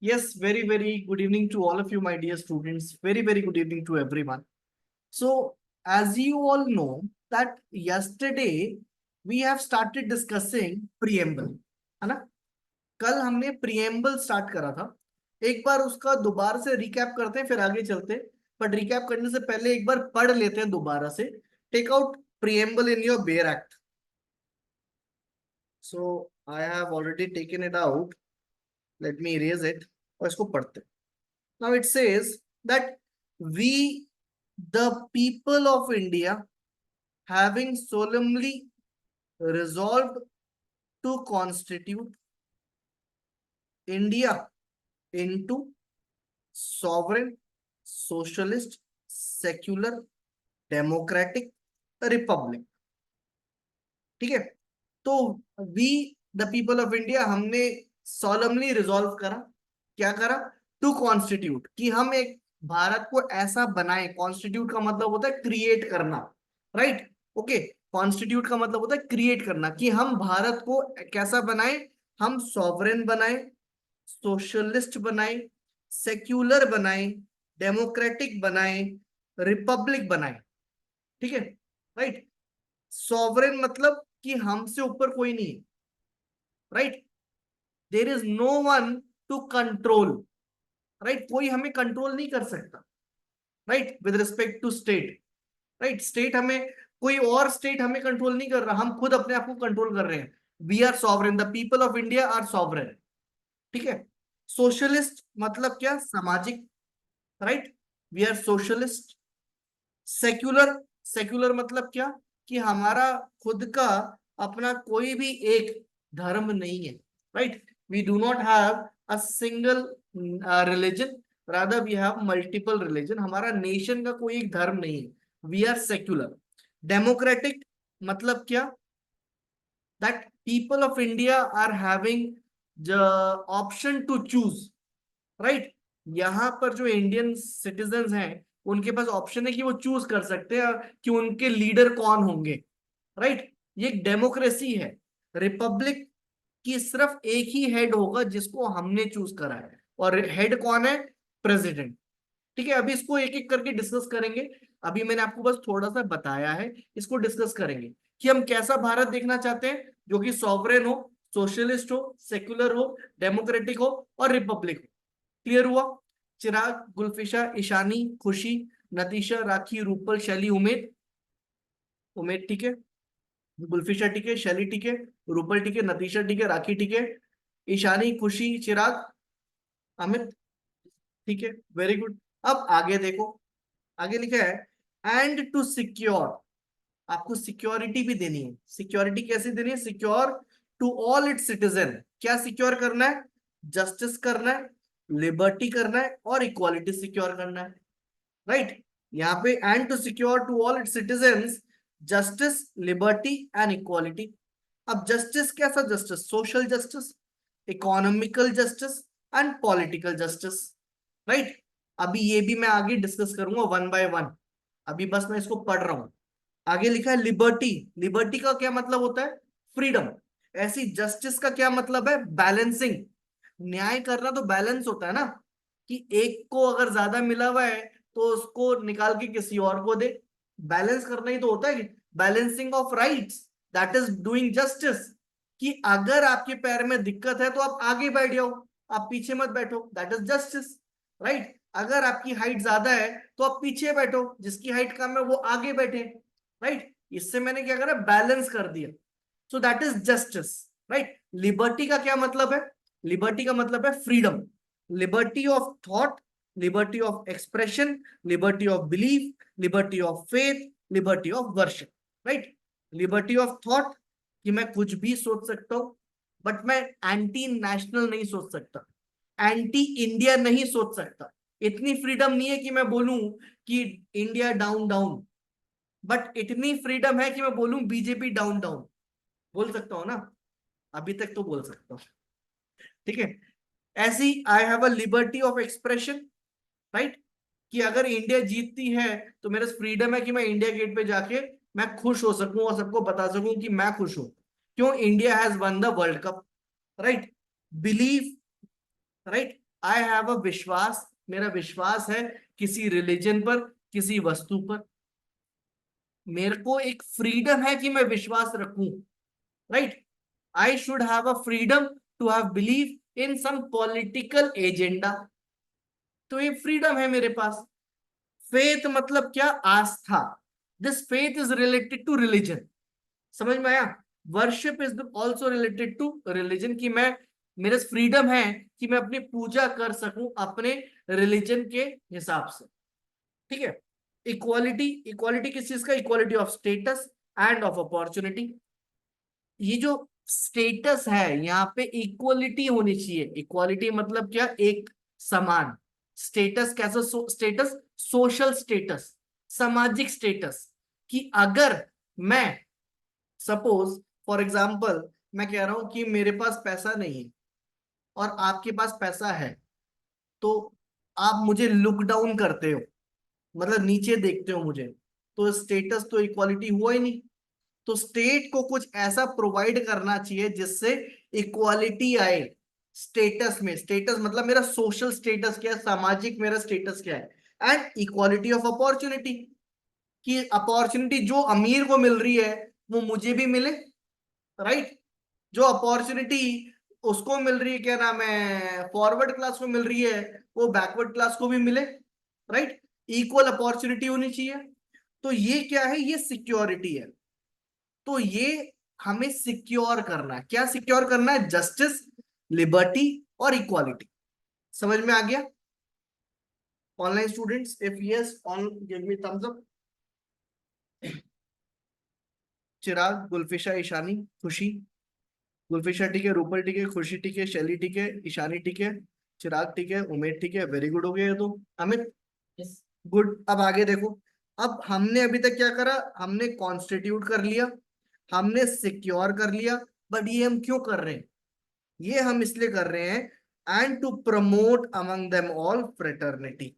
Yes, very, very good evening to all of you, my dear students. Very, very good evening to everyone. So, as you all know, that yesterday we have started discussing preamble, है ना? कल हमने preamble start करा था. एक बार उसका दोबारा से रिकैप करते हैं, फिर आगे चलते हैं. बट रिकैप करने से पहले एक बार पढ़ लेते हैं दोबारा से. Take out preamble in your Bayer Act. So, I have already taken it out. Let me erase it. और इसको पढ़ते हैं. Now it says that we, the people of India, having solemnly resolved to constitute India into sovereign, socialist, secular, democratic republic. ठीक है. तो we the people of India हमने solemnली resolve करा. क्या करा? टू कॉन्स्टिट्यूट, कि हम एक भारत को ऐसा बनाए. कॉन्स्टिट्यूट का मतलब होता है क्रिएट करना, राइट? ओके. कॉन्स्टिट्यूट का मतलब होता है क्रिएट करना, कि हम भारत को कैसा बनाए? हम सॉवरेन बनाए, सोशलिस्ट बनाए, सेक्युलर बनाए, डेमोक्रेटिक बनाए, रिपब्लिक बनाए. ठीक है, राइट? सॉवरेन मतलब कि हमसे ऊपर कोई नहीं है, right? There is no one to control, right? कोई हमें कंट्रोल नहीं कर सकता, right? With respect to state, right? State हमें, कोई और स्टेट हमें कंट्रोल नहीं कर रहा, हम खुद अपने आप को कंट्रोल कर रहे हैं. We are sovereign, the people of India are sovereign. ठीक है. सोशलिस्ट मतलब क्या? सामाजिक, right? We are socialist. Secular, secular मतलब क्या? कि हमारा खुद का अपना कोई भी एक धर्म नहीं है, right? We do not have a single religion, rather we have multiple religion. हमारा नेशन का कोई एक धर्म नहीं है. We are secular. डेमोक्रेटिक मतलब क्या? That people of India are having the option to choose, right? यहाँ पर जो इंडियन सिटीजन हैं, उनके पास ऑप्शन है कि वो चूज कर सकते हैं कि उनके लीडर कौन होंगे, राइट? ये एक डेमोक्रेसी है. रिपब्लिक की सिर्फ एक ही हेड होगा जिसको हमने चूज करा है, और हेड कौन है? प्रेसिडेंट. ठीक है. अभी इसको एक एक करके डिस्कस करेंगे. अभी मैंने आपको बस थोड़ा सा बताया है, इसको डिस्कस करेंगे कि हम कैसा भारत देखना चाहते हैं, जो कि सॉवरेन हो, सोशलिस्ट हो, सेक्युलर हो, डेमोक्रेटिक हो और रिपब्लिक हो. क्लियर हुआ? चिराग, गुलफिशा, ईशानी, खुशी, नतीशा, राखी, रूपल, शैली, उमेद. उमेद ठीक है, गुलफिशा ठीक है, शैली ठीक है, रूपल ठीक है, नतीशा ठीक है, राखी ठीक है, ईशानी, खुशी, चिराग, अमित ठीक है. Very good. अब आगे देखो, आगे लिखा है एंड टू सिक्योर. आपको सिक्योरिटी भी देनी है. सिक्योरिटी कैसे देनी है? Secure to all its citizen. क्या सिक्योर करना है? जस्टिस करना है, लिबर्टी करना है और इक्वालिटी सिक्योर करना है, राइट? यहाँ पे and to secure to all its citizens justice, liberty and equality. अब जस्टिस कैसा justice? Social justice, economical justice and political justice, right? अभी ये भी मैं आगे डिस्कस करूंगा वन बाय वन. अभी बस मैं इसको पढ़ रहा हूं. आगे लिखा है लिबर्टी. लिबर्टी का क्या मतलब होता है? फ्रीडम. ऐसी जस्टिस का क्या मतलब है? बैलेंसिंग. न्याय करना तो बैलेंस होता है ना, कि एक को अगर ज्यादा मिला हुआ है तो उसको निकाल के किसी और को दे. बैलेंस करना ही तो होता है. Balancing of rights, that is doing justice. कि अगर आपके पैर में दिक्कत है तो आप आगे बैठ जाओ, आप पीछे मत बैठो. That is justice, right? अगर आपकी हाइट ज्यादा है तो आप पीछे बैठो, जिसकी हाइट कम है वो आगे बैठे, राइट? इससे मैंने क्या करा? बैलेंस कर दिया. सो that is justice, right? Liberty का क्या मतलब है? लिबर्टी का मतलब है freedom. Liberty of thought, liberty of expression, liberty of belief, liberty of faith, liberty of worship, right? Liberty of thought, कि मैं कुछ भी सोच सकता हूं, बट मैं एंटी नेशनल नहीं सोच सकता, एंटी इंडिया नहीं सोच सकता. इतनी फ्रीडम नहीं है कि मैं बोलूं कि इंडिया डाउन डाउन, बट इतनी फ्रीडम है कि मैं बोलूं बीजेपी डाउन डाउन. बोल सकता हूं ना? अभी तक तो बोल सकता हूं. ठीक है. ऐसी आई have a liberty of expression, right? कि अगर इंडिया जीतती है तो मेरे फ्रीडम है कि मैं इंडिया गेट पे जाके मैं खुश हो सकूं और सबको बता सकूं कि मैं खुश हूं. क्यों? India has one the world cup, right? Believe, right? I have अ विश्वास, मेरा विश्वास है किसी रिलीजन पर, किसी वस्तु पर। मेरे को एक फ्रीडम है कि मैं विश्वास रखूं, right. I should have a freedom to have believe in some political agenda. तो ये फ्रीडम है मेरे पास। फेथ मतलब क्या? आस्था। This faith is related to religion. समझ में आया? Worship is also related to religion, कि मैं, मेरे फ्रीडम है कि मैं अपनी पूजा कर सकूं अपने रिलीजन के हिसाब से। ठीक है। इक्वालिटी, इक्वालिटी किस चीज का? Equality of status end of opportunity. ये जो स्टेटस है यहाँ पे इक्वलिटी होनी चाहिए। इक्वालिटी मतलब क्या? एक समान। स्टेटस कैसा? स्टेटस, सोशल स्टेटस, सामाजिक स्टेटस। कि अगर मैं, सपोज फॉर एग्जाम्पल, मैं कह रहा हूं कि मेरे पास पैसा नहीं है और आपके पास पैसा है, तो आप मुझे लुक डाउन करते हो, मतलब नीचे देखते हो मुझे, तो स्टेटस तो इक्वालिटी हुआ ही नहीं। तो स्टेट को कुछ ऐसा प्रोवाइड करना चाहिए जिससे इक्वालिटी आए स्टेटस में। स्टेटस मतलब मेरा सोशल स्टेटस क्या है, सामाजिक मेरा स्टेटस क्या है। एंड इक्वालिटी ऑफ अपॉर्चुनिटी, कि अपॉर्चुनिटी जो अमीर को मिल रही है वो मुझे भी मिले, राइट। जो अपॉर्चुनिटी उसको मिल रही है, क्या नाम है, फॉरवर्ड क्लास को मिल रही है, वो बैकवर्ड क्लास को भी मिले, राइट। इक्वल अपॉर्चुनिटी होनी चाहिए। तो ये क्या है? ये सिक्योरिटी है। तो ये हमें सिक्योर करना है। क्या सिक्योर करना है? जस्टिस, लिबर्टी और इक्वालिटी। समझ में आ गया? Online students, if yes, on give me thumbs up. Chirag, Gulfisha, Ishani, Khushi. Gulfisha ठीक है, रूपल ठीक है, खुशी ठीक है, शैली ठीक है, ईशानी ठीक है, चिराग ठीक है, उमेद ठीक है। वेरी गुड हो गया ये तो। अमित, गुड। अब आगे देखो। अब हमने अभी तक क्या करा? हमने कॉन्स्टिट्यूट कर लिया, हमने सिक्योर कर लिया। बट ये हम क्यों कर रहे हैं? ये हम इसलिए कर रहे हैं, and to promote among them all fraternity,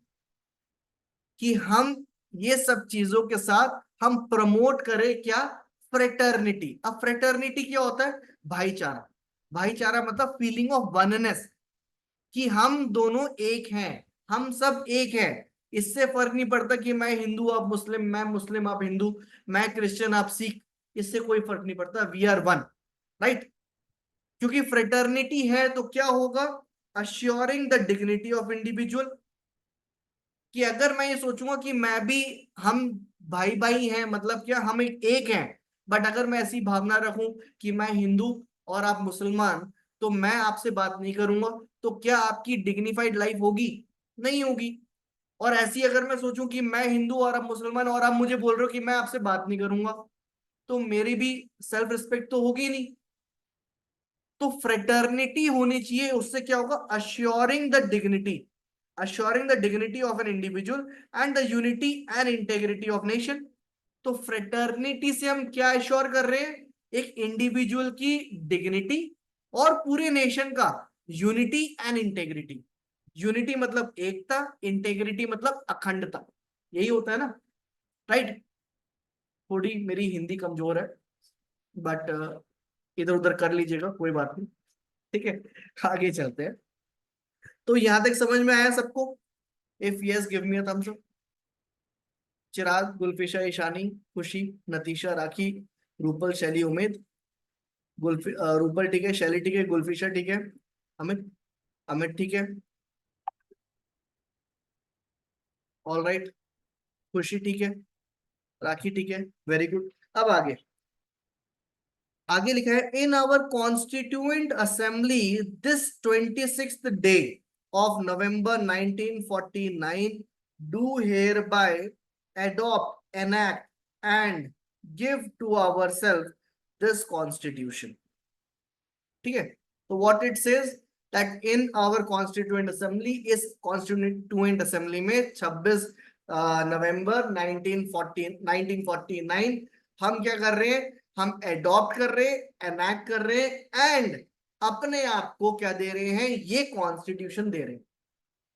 कि हम ये सब चीजों के साथ हम प्रमोट करें क्या? फ्रेटर्निटी। अब फ्रेटर्निटी क्या होता है? भाईचारा। भाईचारा मतलब फीलिंग ऑफ वननेस, कि हम दोनों एक हैं, हम सब एक हैं। इससे फर्क नहीं पड़ता कि मैं हिंदू आप मुस्लिम, मैं मुस्लिम आप हिंदू, मैं क्रिश्चियन आप सिख। इससे कोई फर्क नहीं पड़ता, वी आर वन, राइट। क्योंकि फ्रेटर्निटी है तो क्या होगा? Assuring the dignity of individual. कि अगर मैं ये सोचूंगा कि मैं भी, हम भाई भाई हैं, मतलब क्या, हम एक हैं। बट अगर मैं ऐसी भावना रखूं कि मैं हिंदू और आप मुसलमान, तो मैं आपसे बात नहीं करूंगा, तो क्या आपकी डिग्निफाइड लाइफ होगी? नहीं होगी। और ऐसी अगर मैं सोचूं कि मैं हिंदू और आप मुसलमान, और आप मुझे बोल रहे हो कि मैं आपसे बात नहीं करूंगा, तो मेरी भी सेल्फ रिस्पेक्ट तो होगी नहीं। तो फ्रेटर्निटी होनी चाहिए, उससे क्या होगा? Assuring the dignity, assuring the dignity of an individual and the unity and integrity of nation। तो फ्रेटर्निटी से हम क्या एश्योर कर रहे हैं? एक इंडिविजुअल की डिग्निटी और पूरे नेशन का यूनिटी एंड इंटेग्रिटी। यूनिटी मतलब एकता, इंटेग्रिटी मतलब अखंडता। यही होता है ना, राइट। थोड़ी मेरी हिंदी कमजोर है, बट इधर उधर कर लीजिएगा, कोई बात नहीं। ठीक है, आगे चलते हैं। तो यहां तक समझ में आया सबको? If yes give me a thumbs up. Chirag, Gulfisha, Ishani, Khushi, Natisha, Rakhi, Rupal, Shaily, Umed. Rupal ठीक है, शैली ठीक है, गुलफिशा ठीक है, अमित, अमित ठीक है, ऑल राइट, खुशी ठीक है, राखी ठीक है, वेरी गुड। अब आगे, आगे लिखा है, in our constituent assembly this 26th day of November 1949 do hereby adopt, enact and give to ourselves this constitution। ठीक है। तो what it says, that in our constituent assembly, इस कॉन्स्टिट्यूएंट असेंबली में 26 नवंबर 1949 हम क्या कर रहे हैं? हम एडॉप्ट कर रहे हैं, एनैक्ट कर रहे हैं, एंड अपने आप को क्या दे रहे हैं? ये कॉन्स्टिट्यूशन दे रहे हैं।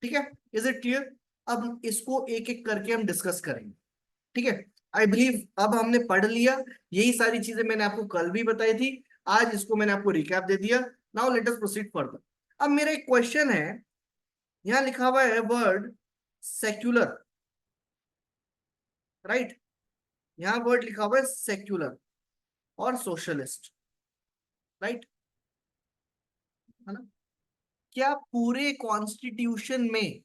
ठीक है, इज इट क्लियर? अब इसको एक एक करके हम डिस्कस करेंगे। ठीक है। आई बिलीव अब हमने पढ़ लिया। यही सारी चीजें मैंने आपको कल भी बताई थी, आज इसको मैंने आपको रिकैप दे दिया। Now let us proceed further. अब मेरा एक क्वेश्चन है यहां लिखा हुआ है वर्ड सेक्युलर, राइट। यहां वर्ड लिखा हुआ है सेक्युलर और सोशलिस्ट, राइट, है ना। क्या पूरे कॉन्स्टिट्यूशन में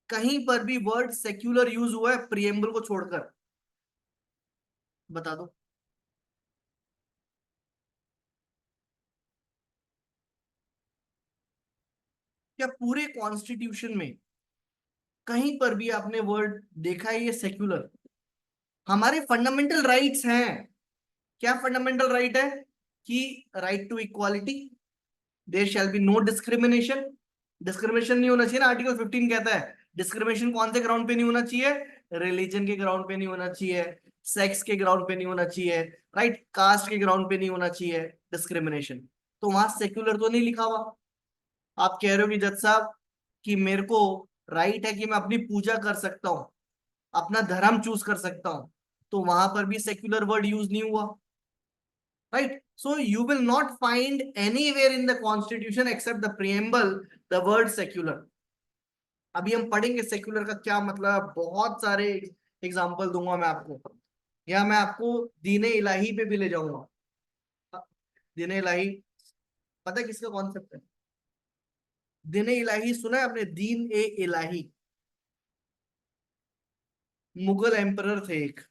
कहीं पर भी वर्ड सेक्युलर यूज हुआ है प्रिएम्बल को छोड़कर? बता दो। क्या पूरे कॉन्स्टिट्यूशन में कहीं पर भी आपने वर्ड देखा है ये सेक्युलर? हमारे फंडामेंटल राइट्स हैं। क्या फंडामेंटल राइट है? कि right to equality, there shall be no discrimination. Discrimination नहीं होना चाहिए ना, आर्टिकल 15 कहता है। डिस्क्रिमिनेशन कौन से ग्राउंड पे नहीं होना चाहिए? रिलीजन के ग्राउंड पे नहीं होना चाहिए, सेक्स के ग्राउंड पे नहीं होना चाहिए, राइट, कास्ट के ग्राउंड पे नहीं होना चाहिए डिस्क्रिमिनेशन। तो वहां सेक्युलर तो नहीं लिखा हुआ। आप कह रहे हो कि जज साहब कि मेरे को राइट है कि मैं अपनी पूजा कर सकता हूँ, अपना धर्म चूज कर सकता हूँ, तो वहां पर भी सेक्युलर वर्ड यूज नहीं हुआ, right. So you will not find anywhere in the constitution except the preamble the word secular. अभी हम पढ़ेंगे सेक्युलर का क्या मतलब है, बहुत सारे एग्जाम्पल दूंगा मैं आपको, या मैं आपको दीने इलाही पे भी ले जाऊंगा। दीने इलाही पता है किसका कॉन्सेप्ट है? दीने इलाही सुना है आपने? दीन ए इलाही, मुगल एम्परर थे एक,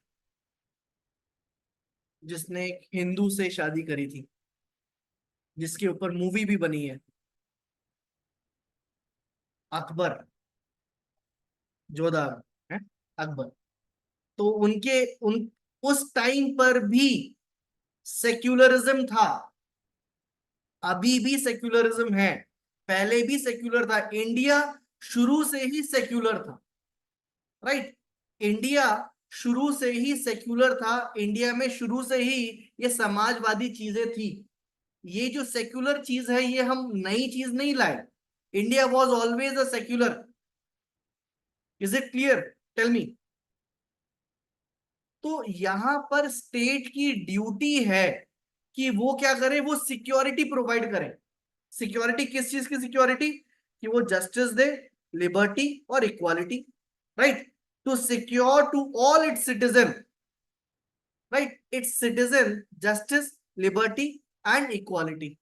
जिसने एक हिंदू से शादी करी थी, जिसके ऊपर मूवी भी बनी है, अकबर, जोधा है, अकबर। तो उनके उन उस टाइम पर भी सेक्युलरिज्म था, अभी भी सेक्युलरिज्म है, पहले भी सेक्युलर था। इंडिया शुरू से ही सेक्युलर था, राइट। इंडिया शुरू से ही सेक्युलर था, इंडिया में शुरू से ही ये समाजवादी चीजें थी। ये जो सेक्युलर चीज है ये हम नई चीज नहीं लाए, India was always a secular. Is it clear? Tell me. तो यहां पर स्टेट की ड्यूटी है कि वो क्या करे, वो सिक्योरिटी प्रोवाइड करे। सिक्योरिटी किस चीज की सिक्योरिटी? कि वो जस्टिस दे, लिबर्टी और equality, right, to secure to all its citizen, right, its citizen justice, liberty and equality,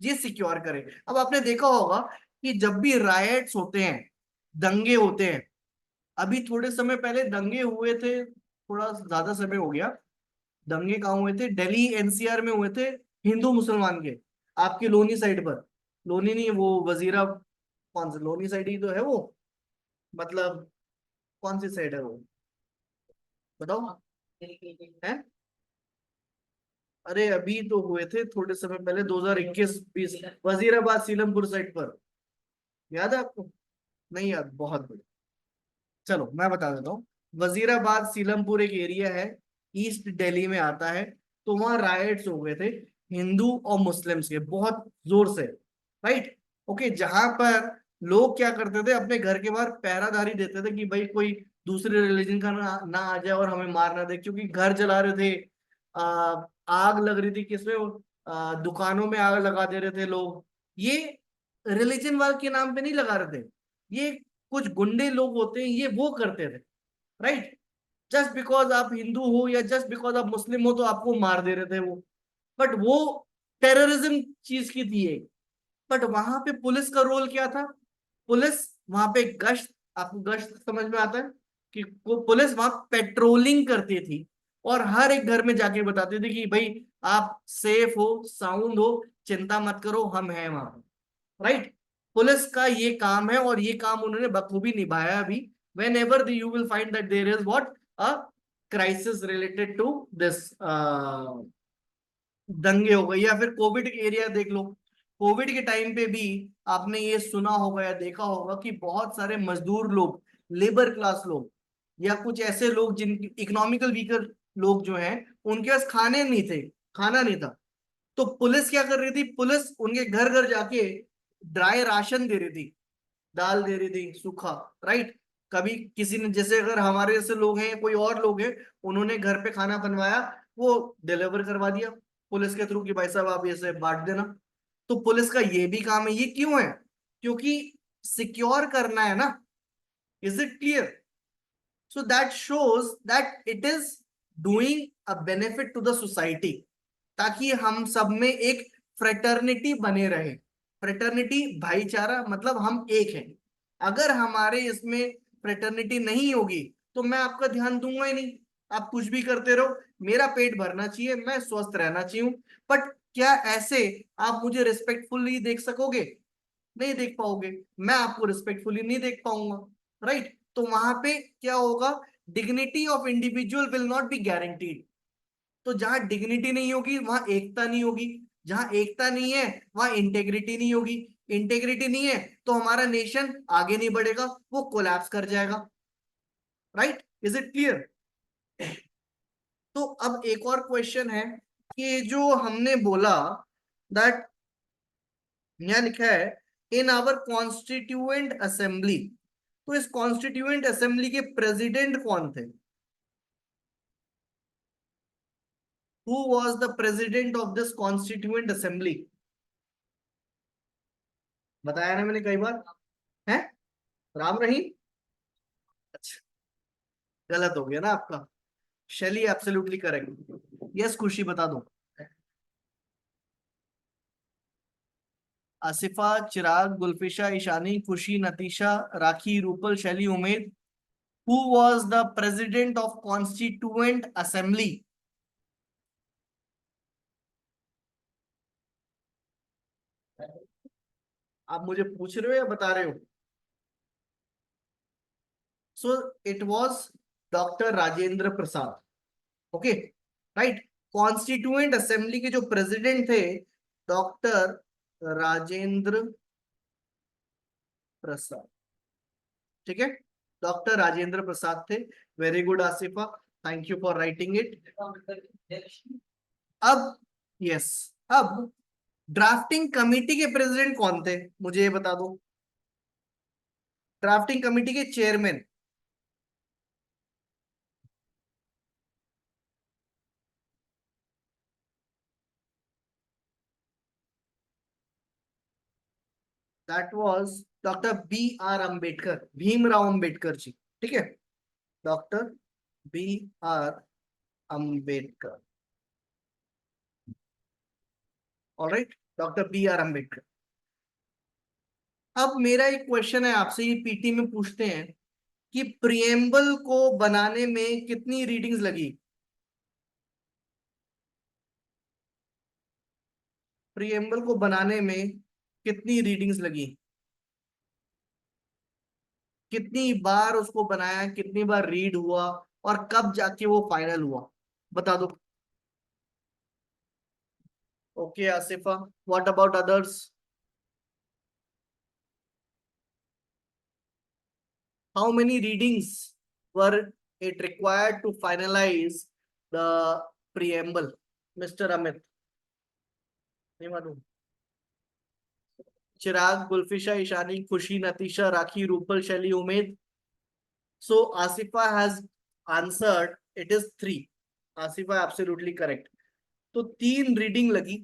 ये सिक्योर करे। अब आपने देखा होगा कि जब भी रायट्स होते हैं, दंगे होते हैं, अभी थोड़े समय पहले दंगे हुए थे, थोड़ा ज्यादा समय हो गया। दंगे कहाँ हुए थे? दिल्ली एनसीआर में हुए थे, हिंदू मुसलमान के, आपके लोनी साइड पर। लोनी नहीं, वो वजीरा, कौन सा लोनी साइड ही तो है वो, मतलब कौन सी साइड है वो, बताओ है। अरे अभी तो हुए थे थोड़े समय पहले, 2021-20, वजीराबाद सीलमपुर साइड पर, याद है आपको? नहीं याद, बहुत बढ़िया। चलो मैं बता देता हूँ। वजीराबाद सीलमपुर एक एरिया है, ईस्ट दिल्ली में आता है। तो वहां राइट्स हो गए थे हिंदू और मुस्लिम्स के, बहुत जोर से, राइट। ओके, जहां पर लोग क्या करते थे, अपने घर के बाहर पहरादारी देते थे कि भाई कोई दूसरे रिलीजन का ना आ जाए और हमें मार ना दे, क्योंकि घर जला रहे थे, आग लग रही थी किसमें, दुकानों में आग लगा दे रहे थे लोग। ये रिलीजन वार के नाम पे नहीं लगा रहे थे, ये कुछ गुंडे लोग होते हैं, ये वो करते थे, राइट। जस्ट बिकॉज आप हिंदू हो या जस्ट बिकॉज आप मुस्लिम हो तो आपको मार दे रहे थे वो, बट वो टेररिज्म चीज की थी एक। बट वहां पे पुलिस का रोल क्या था? पुलिस वहां पे गश्त, आपको गश्त समझ में आता है कि वो पुलिस वहां पेट्रोलिंग करती थी, और हर एक घर में जाके बताती थी कि भाई आप सेफ हो, साउंड हो, चिंता मत करो, हम हैं वहां, राइट। पुलिस का ये काम है और ये काम उन्होंने बखूबी निभाया भी। Whenever you will find that there is what a crisis related to this, दंगे हो गए या फिर कोविड एरिया देख लो। कोविड के टाइम पे भी आपने ये सुना होगा या देखा होगा कि बहुत सारे मजदूर लोग, लेबर क्लास लोग, या कुछ ऐसे लोग जिन इकोनॉमिकल वीकर लोग जो हैं, उनके पास खाने नहीं थे, खाना नहीं था। तो पुलिस क्या कर रही थी? पुलिस उनके घर घर जाके ड्राई राशन दे रही थी, दाल दे रही थी सूखा, राइट। कभी किसी ने, जैसे अगर हमारे जैसे लोग हैं, कोई और लोग हैं, उन्होंने घर पे खाना बनवाया, वो डिलीवर करवा दिया पुलिस के थ्रू कि भाई साहब आप ये से बांट देना। तो पुलिस का ये भी काम है। ये क्यों है? क्योंकि सिक्योर करना है ना। Is it clear? So that shows that it is doing a benefit to the society, ताकि हम सब में एक फ्रेटर्निटी बने रहे। फ्रेटर्निटी भाईचारा, मतलब हम एक हैं। अगर हमारे इसमें फ्रेटर्निटी नहीं होगी तो मैं आपका ध्यान दूंगा ही नहीं। आप कुछ भी करते रहो, मेरा पेट भरना चाहिए, मैं स्वस्थ रहना चाहिए। बट क्या ऐसे आप मुझे रिस्पेक्टफुली देख सकोगे? नहीं देख पाओगे। मैं आपको रिस्पेक्टफुली नहीं देख पाऊंगा। राइट? तो वहां पे क्या होगा? Dignity of individual will not be guaranteed. तो जहां डिग्निटी नहीं होगी वहां एकता नहीं होगी। जहां एकता नहीं है वहां इंटेग्रिटी नहीं होगी। इंटेग्रिटी नहीं है तो हमारा नेशन आगे नहीं बढ़ेगा, वो कोलैप्स कर जाएगा। राइट? Is it clear? तो अब एक और क्वेश्चन है कि जो हमने बोला दैट, यहाँ लिखा है इन आवर कॉन्स्टिट्यूएंट असेंबली। तो इस कॉन्स्टिट्यूएंट असेंबली के प्रेसिडेंट कौन थे? Who was the president of this constituent assembly? बताया ना मैंने कई बार। है राम रहीम? अच्छा, गलत हो गया ना आपका। शैली एब्सोल्युटली करेक्ट। यस खुशी बता दो। Asifa, Chirag, Gulfisha, Ishani, Khushi, Natisha, Rakhi, Rupal, Shaily, Umed. Who was the president of constituent assembly? आप मुझे पूछ रहे हो या बता रहे हो? So it was doctor Rajendra Prasad. Okay, right. Constituent assembly के जो प्रेसिडेंट थे, डॉक्टर राजेंद्र प्रसाद। ठीक है, डॉक्टर राजेंद्र प्रसाद थे। Very good Asifa, thank you for writing it. अब यस, अब ड्राफ्टिंग कमेटी के प्रेसिडेंट कौन थे, मुझे ये बता दो। ड्राफ्टिंग कमेटी के chairman. That was doctor B R Ambedkar, Bhimrao Ambedkar ji. ठीक है, doctor B R Ambedkar. Alright, doctor B R Ambedkar. अब मेरा एक क्वेश्चन है आपसे, ये पीटी में पूछते हैं कि प्रिएम्बल को बनाने में कितनी रीडिंग्स लगी? प्रिएम्बल को बनाने में कितनी रीडिंग्स लगी? कितनी बार उसको बनाया, कितनी बार रीड हुआ, और कब जाके वो फाइनल हुआ? बता दो। Okay Asifa, what about others? How many readings were it required to finalise the preamble? Mister Amit, नहीं मालूम? चिराग, Gulfisha, Ishani, Khushi, Natisha, Rakhi, Rupal, Shaily, Umed. So Asifa has answered, it is three. Asifa absolutely correct. तो तीन रीडिंग लगी।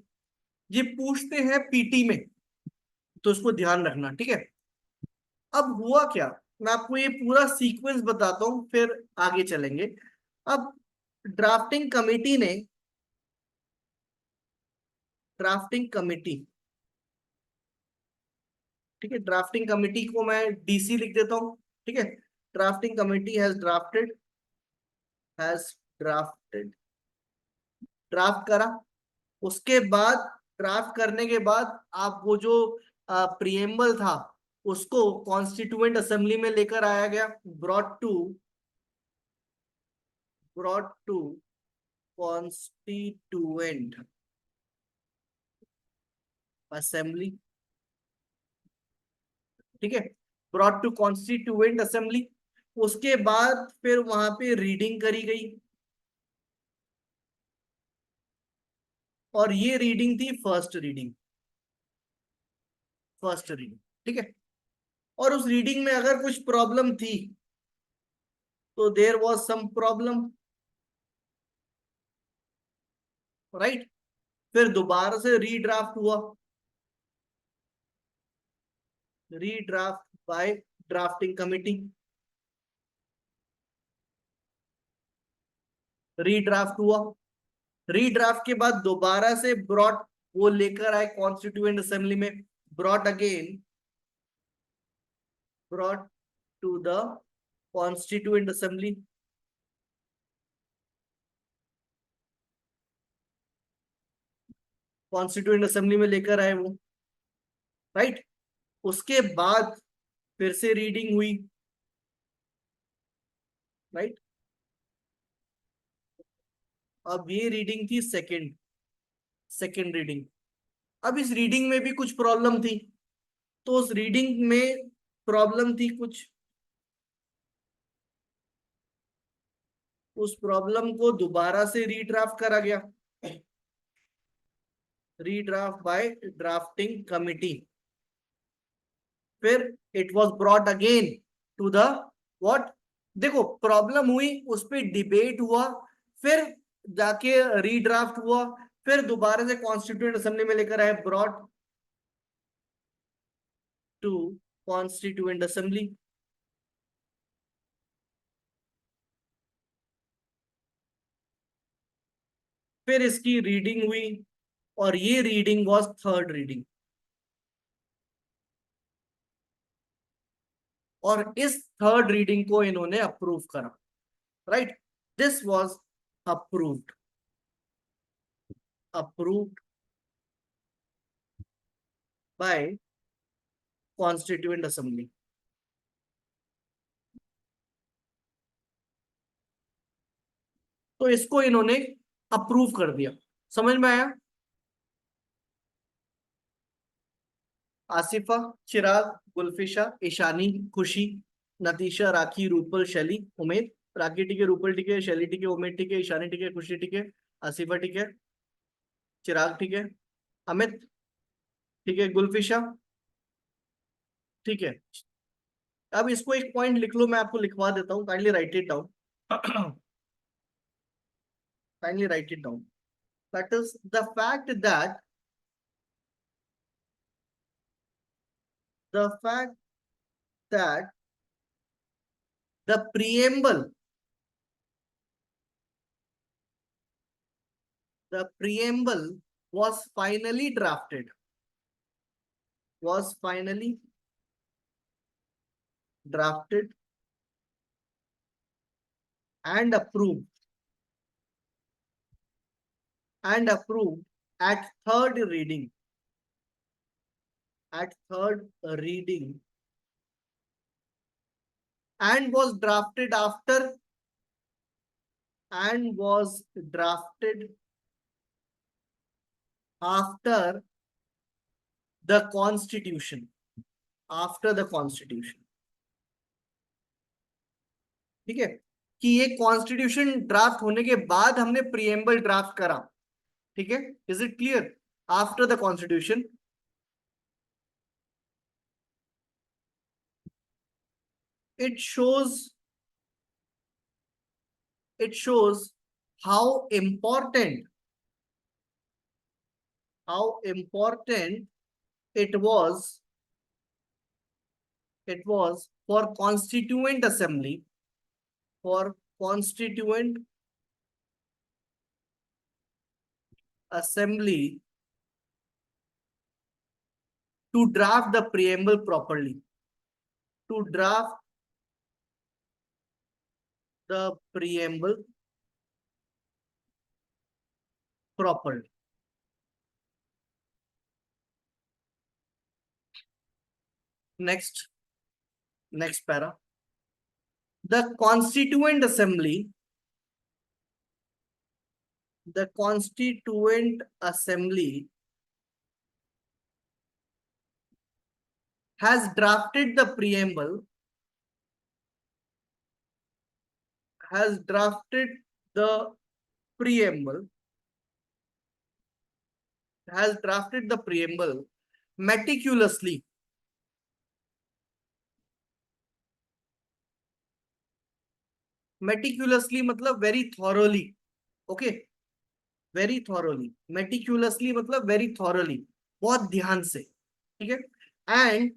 ये पूछते हैं पीटी में, तो इसको ध्यान रखना, ठीक है। अब हुआ क्या, मैं आपको ये पूरा सीक्वेंस बताता हूं, फिर आगे चलेंगे। अब ड्राफ्टिंग कमेटी ने, ड्राफ्टिंग कमेटी, ठीक है, ड्राफ्टिंग कमेटी को मैं डीसी लिख देता हूं। ठीक है, drafting committee has drafted, draft करा। उसके बाद, ड्राफ्ट करने के बाद आप वो जो प्रिएम्बल था उसको कॉन्स्टिट्यूएंट असेंबली में लेकर आया गया, brought to, brought to constituent assembly. ठीक है, ब्रॉट टू कॉन्स्टिट्यूएंट असेंबली। उसके बाद फिर वहां पे रीडिंग करी गई, और ये रीडिंग थी फर्स्ट रीडिंग, फर्स्ट रीडिंग। ठीक है, और उस रीडिंग में अगर कुछ प्रॉब्लम थी तो there was some problem. Right, फिर दोबारा से रीड्राफ्ट हुआ। Redraft by drafting committee, redraft हुआ, रीड्राफ्ट के बाद दोबारा से ब्रॉट, वो लेकर आए कॉन्स्टिट्यूएंट असेंबली में, brought again, brought to the constituent assembly, constituent assembly में लेकर आए वो, राइट। उसके बाद फिर से रीडिंग हुई, राइट। अब ये रीडिंग थी सेकंड, सेकंड रीडिंग। अब इस रीडिंग में भी कुछ प्रॉब्लम थी, तो उस रीडिंग में प्रॉब्लम थी कुछ, उस प्रॉब्लम को दोबारा से रीड्राफ्ट करा गया, रीड्राफ्ट बाय ड्राफ्टिंग कमिटी। फिर it was brought again to the what, देखो प्रॉब्लम हुई, उस पर डिबेट हुआ, फिर जाके रीड्राफ्ट हुआ, फिर दोबारा से कॉन्स्टिट्यूएंट असेंबली में लेकर आए, ब्रॉट टू कॉन्स्टिट्यूएंट असेंबली। फिर इसकी रीडिंग हुई, और ये रीडिंग वाज थर्ड रीडिंग, और इस थर्ड रीडिंग को इन्होंने अप्रूव करा, right. This was approved, approved by constituent assembly. तो इसको इन्होंने अप्रूव कर दिया, समझ में आया। आसिफा, चिराग, गुलफिशा, ईशानी, खुशी, नतीशा, राखी, रूपल, शैली, उमेद। राखी ठीक है, रूपल ठीक है, शैली ठीक है, उमेद ठीक है, ईशानी ठीक है, खुशी ठीक है, आसिफा ठीक है, चिराग ठीक है, अमित ठीक है, गुलफिशा ठीक है। अब इसको एक पॉइंट लिख लो, मैं आपको लिखवा देता हूँ, kindly right it down, kindly right it down. That is the fact that, the fact that the preamble was finally drafted, was finally drafted and approved, and approved at third reading, at third reading, and was drafted after, and was drafted after the constitution, after the constitution, ठीक है, कि ये constitution draft होने के बाद हमने preamble draft करा, ठीक है। Is it clear? After the constitution, it shows, it shows how important, how important it was, it was for constituent assembly, for constituent assembly to draft the preamble properly, to draft the preamble properly. Next, next para. The constituent assembly, the constituent assembly has drafted the preamble, has drafted the preamble, has drafted the preamble meticulously, meticulously मतलब very thoroughly, okay, very thoroughly, meticulously मतलब very thoroughly, बहुत ध्यान से, ठीक है। and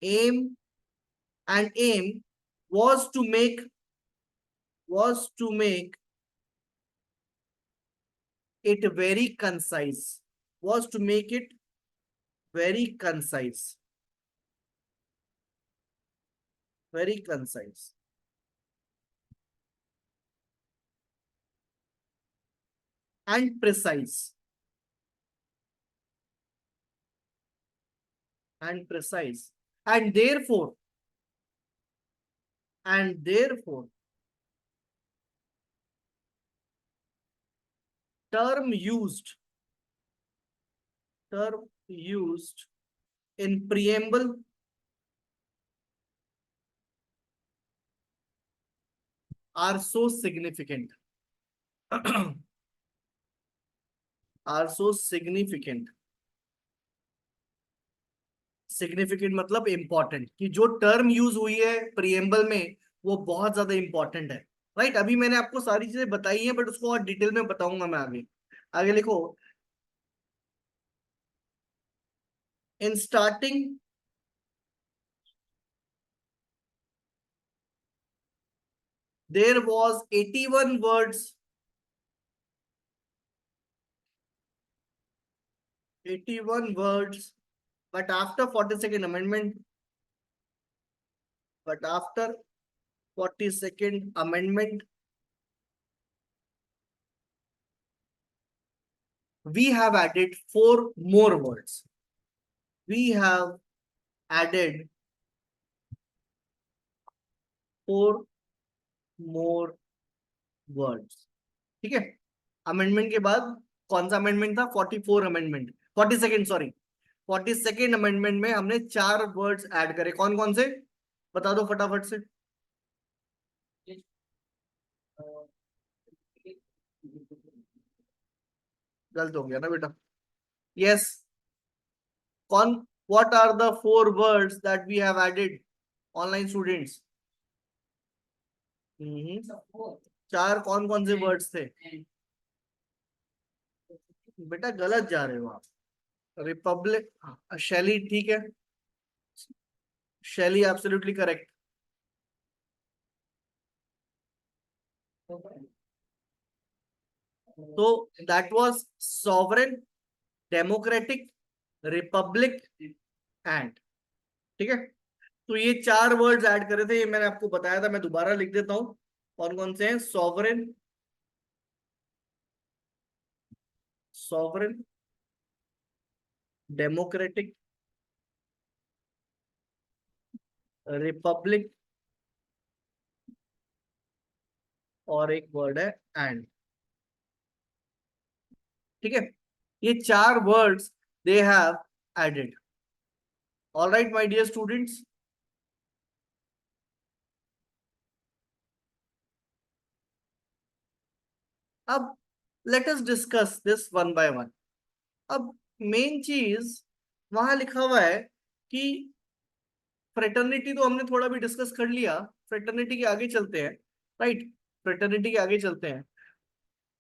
aim and aim was to make it very concise, was to make it very concise, very concise, and precise, and precise, and therefore, and therefore, term used, term used in preamble are so significant, are so significant. Significant मतलब important, कि जो term use हुई है preamble में वो बहुत ज्यादा important है। राइट, अभी मैंने आपको सारी चीजें बताई हैं बट उसको और डिटेल में बताऊंगा मैं आगे। आगे लिखो, in starting there was 81 words, 81 words, but after 42nd amendment, but after 42nd amendment, we have added 4 more words. We have added 4 more words. ठीक है, अमेंडमेंट के बाद कौन सा अमेंडमेंट था? 44 amendment, 42nd, sorry, 42nd amendment में हमने 4 words add करे। कौन कौन से बता दो फटाफट से। गलत हो गया ना बेटा? यस, कौन, what are the 4 words that we have added online students? चार कौन कौन से वर्ड्स थे बेटा? गलत जा रहे हो आप। रिपब्लिक, शैली, ठीक है, शैली एब्सोल्युटली करेक्ट। तो that was sovereign, democratic, Republic and, ठीक है। तो ये 4 वर्ड्स ऐड करे थे, ये मैंने आपको बताया था, मैं दोबारा लिख देता हूं कौन कौन से हैं। सॉवरेन, सॉवरेन, डेमोक्रेटिक, रिपब्लिक, और एक वर्ड है एंड, ठीक है। ये 4 words they have added. All right my dear students, अब let us discuss this one by one. अब मेन चीज वहां लिखा हुआ है कि फ्रेटर्निटी तो हमने थोड़ा भी डिस्कस कर लिया, फ्रेटर्निटी के आगे चलते हैं। राइट, फ्रेटर्निटी के आगे चलते हैं।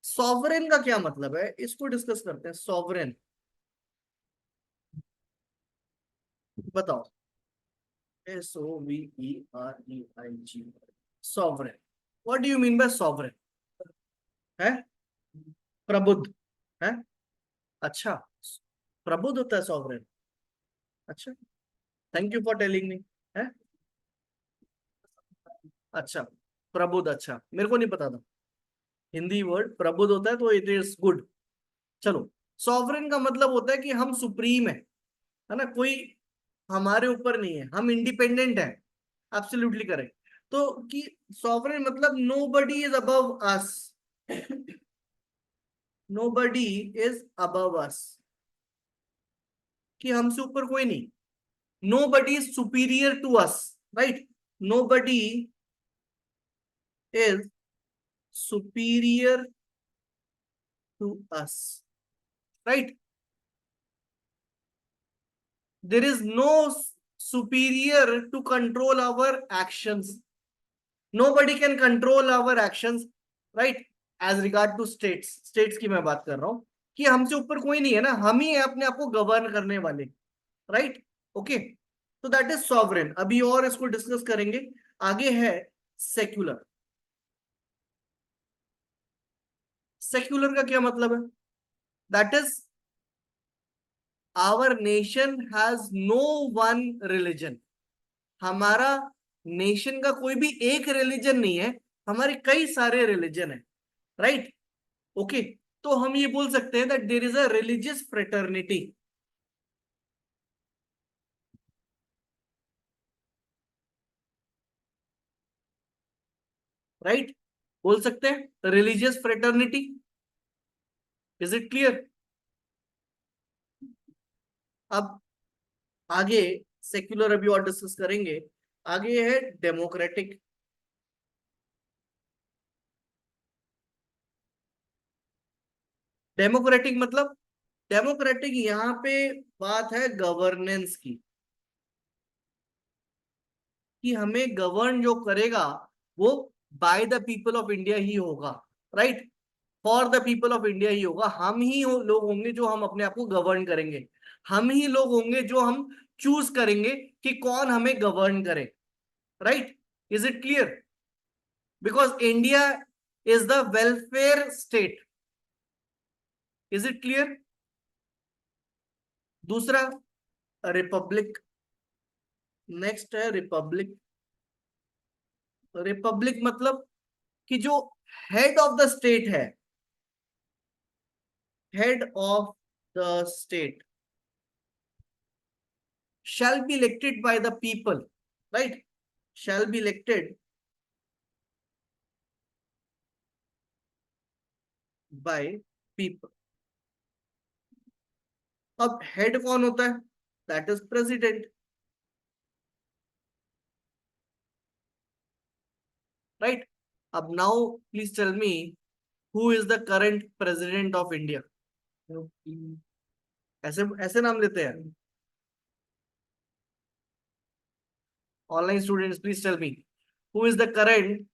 सॉवरेन का क्या मतलब है इसको डिस्कस करते हैं। सॉवरेन बताओ, SOVEREIG, sovereign, what do you mean by sovereign? है प्रबुद्ध, है, अच्छा, प्रबुद्ध होता है सॉवरेन, अच्छा, thank you for telling me. है, अच्छा, प्रबुद्ध, अच्छा, मेरे को नहीं पता था हिंदी वर्ड प्रबुद्ध होता है, तो इट इज गुड। चलो, सॉवरेन का मतलब होता है कि हम सुप्रीम है ना, कोई हमारे ऊपर नहीं है, हम इंडिपेंडेंट है। Absolutely correct. तो कि सॉवरेन मतलब nobody is above us, nobody is above us, कि हमसे ऊपर कोई नहीं। Nobody is superior to us, right, nobody is superior to us, right. There is no superior to control our actions. Nobody can control our actions, right? As regard to states, states की मैं बात कर रहा हूं कि हमसे ऊपर कोई नहीं है ना, हम ही है अपने आप को गवर्न करने वाले, राइट? ओके, तो दैट इज सॉवरेन। अभी और इसको डिस्कस करेंगे। आगे है सेक्युलर। सेक्युलर का क्या मतलब है? That is our nation has no one religion. हमारा नेशन का कोई भी एक रिलीजन नहीं है, हमारे कई सारे रिलीजन है। राइट? ओके। तो हम ये बोल सकते हैं that there is a religious fraternity. Right? बोल सकते हैं religious fraternity. Is it clear? अब आगे सेक्युलर अभी और डिस्कस करेंगे। आगे है डेमोक्रेटिक। डेमोक्रेटिक मतलब, डेमोक्रेटिक यहाँ पे बात है गवर्नेंस की, कि हमें गवर्न जो करेगा वो by the people of India ही होगा। Right? For the people of India ही होगा। हम ही लोग होंगे जो हम अपने आप को गवर्न करेंगे। हम ही लोग होंगे जो हम चूज करेंगे कि कौन हमें गवर्न करे। Right? Is it clear? Because India is the welfare state. Is it clear? दूसरा रिपब्लिक। नेक्स्ट है रिपब्लिक। रिपब्लिक मतलब कि जो हेड ऑफ द स्टेट है, head of the state shall be elected by the people. Right? Shall be elected by people. अब head कौन होता है? That is president. राइट? अब now please tell me, who is the current president of India? ऐसे ऐसे नाम लेते हैं? Online students please tell me, who is the current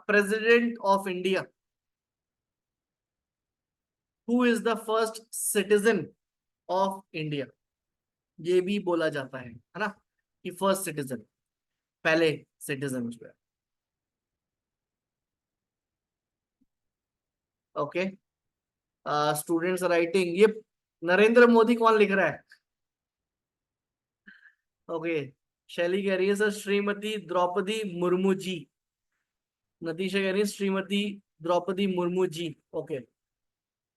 president of India? Who is the first citizen of India? ये भी बोला जाता है ना, कि फर्स्ट सिटीजन, पहले सिटीजन उसमें। ओके। स्टूडेंट्स राइटिंग, ये नरेंद्र मोदी कौन लिख रहा है? ओके। शैली कह रही है सर श्रीमती द्रौपदी मुर्मू जी। नतीशा कह रही है श्रीमती द्रौपदी मुर्मू जी। ओके।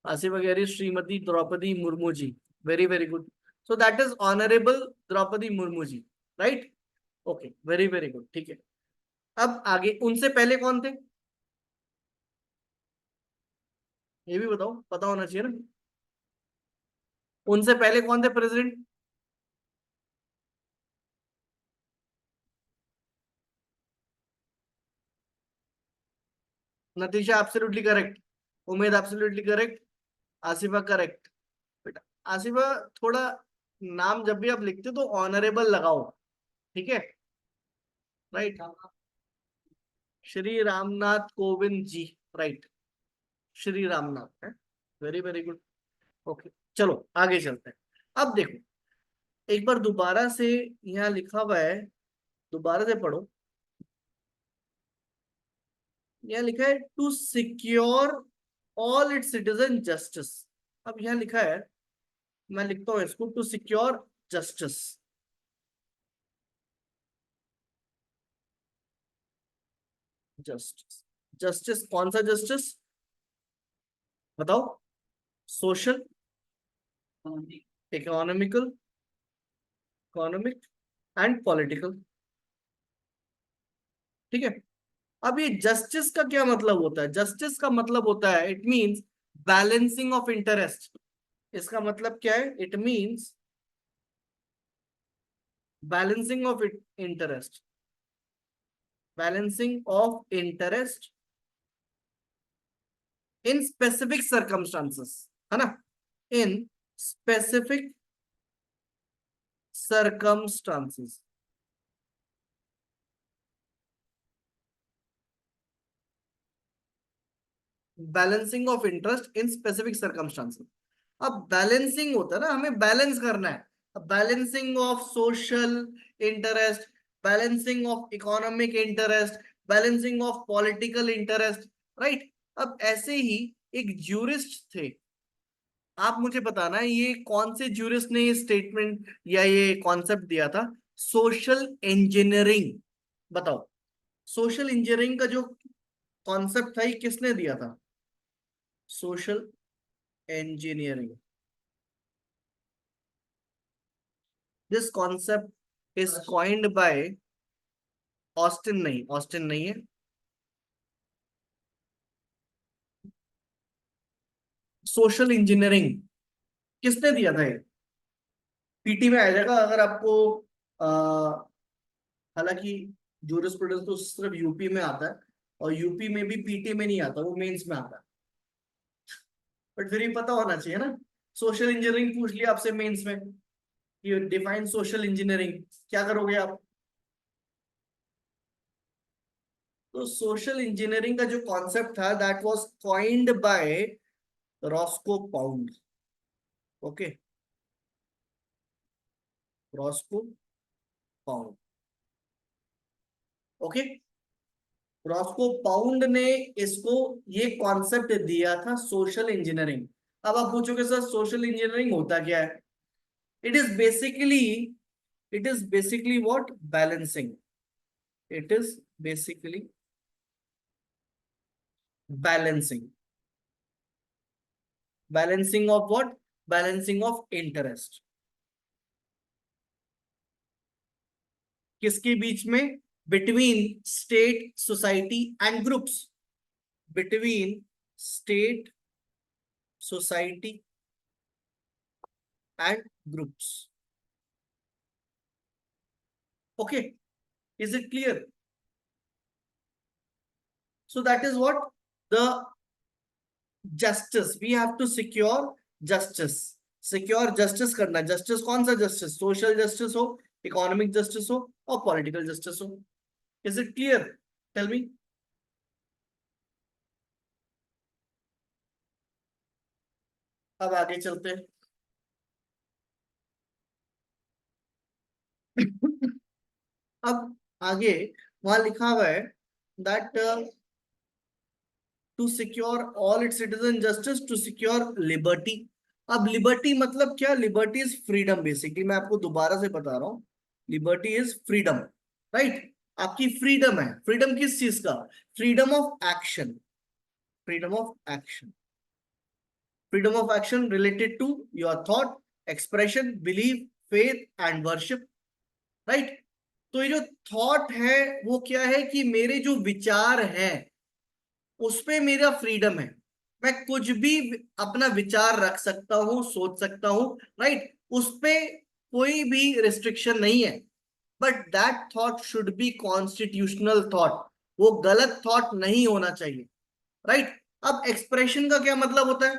आसिफा कह रही है Shrimati Draupadi Murmu ji. Very very good. So that is honourable Draupadi Murmu ji. Right? Okay, very very good. ठीक है। अब आगे उनसे पहले कौन थे, ये भी बताओ, पता होना चाहिए ना। उनसे पहले कौन थे president? Natisha absolutely correct. Umed absolutely correct. Asifa correct. बेटा आसिफा, थोड़ा नाम जब भी आप लिखते हो तो ऑनरेबल लगाओ। ठीक है? राइट? श्री रामनाथ कोविंद जी। राइट? श्री रामनाथ है। Very very good. ओके। चलो आगे चलते हैं। अब देखो, एक बार दोबारा से यहाँ लिखा हुआ है, दोबारा से पढ़ो। यहाँ लिखा है to secure all its citizen justice. अब यहाँ लिखा है, मैं लिखता हूं इसको, to secure justice. Justice, justice कौन सा जस्टिस बताओ? Social, economical, economic and political. ठीक है? अब ये जस्टिस का क्या मतलब होता है? जस्टिस का मतलब होता है, it means balancing of interest. इसका मतलब क्या है? It means balancing of interest. Balancing of interest in specific circumstances, है ना? In specific circumstances। Balancing of interest in specific circumstances. अब बैलेंसिंग होता है ना, हमें बैलेंस करना है। Balancing of social, interest, balancing of economic interest, balancing of political interest, right. अब ऐसे ही एक ज्यूरिस्ट थे, आप मुझे बताना है ये कौन से ज्यूरिस्ट ने ये स्टेटमेंट या ये कॉन्सेप्ट दिया था, सोशल इंजीनियरिंग। बताओ, सोशल इंजीनियरिंग का जो कॉन्सेप्ट था ये किसने दिया था? Social engineering, this concept is coined by Austin, नहीं ऑस्टिन नहीं है, सोशल इंजीनियरिंग किसने दिया था ये? पीटी में आ जाएगा अगर आपको, हालांकि जूरिस्प्रूडेंस तो सिर्फ यूपी में आता है, और यूपी में भी पीटी में नहीं आता, वो मेंस में आता है, बट फिर भी पता होना चाहिए ना। सोशल इंजीनियरिंग पूछ लिया आपसे मेंस में, ये डिफाइन सोशल इंजीनियरिंग, क्या करोगे आप? तो सोशल इंजीनियरिंग का जो कॉन्सेप्ट था that was coined by Roscoe pound. Okay, Roscoe pound. Okay, Roscoe pound ने इसको ये कॉन्सेप्ट दिया था सोशल इंजीनियरिंग। अब आप पूछोगे सर सोशल इंजीनियरिंग होता क्या है? It is basically, it is basically what? Balancing. It is basically balancing, balancing of what? Balancing of interest, किसके बीच में? Between state, society and groups, between state, society and groups. Okay, is it clear? So that is what the justice, we have to secure justice, secure justice करना। justice कौन सा justice? social justice हो, economic justice हो, और political justice हो। is it clear? tell me। अब आगे चलते हैं। अब आगे वहां लिखा हुआ है that to secure all its citizen justice, to secure liberty। अब लिबर्टी मतलब क्या? लिबर्टी इज फ्रीडम, बेसिकली मैं आपको दोबारा से बता रहा हूं, लिबर्टी इज फ्रीडम, राइट। आपकी फ्रीडम है, फ्रीडम किस चीज का? Freedom of action, freedom of action, freedom of action related to your thought, expression, believe, faith and worship, right. तो ये जो थॉट है वो क्या है कि मेरे जो विचार हैं उस पे मेरा फ्रीडम है, मैं कुछ भी अपना विचार रख सकता हूं, सोच सकता हूं, राइट। उस पे कोई भी रिस्ट्रिक्शन नहीं है, but that thought should be constitutional thought, वो गलत थॉट नहीं होना चाहिए, राइट। अब एक्सप्रेशन का क्या मतलब होता है?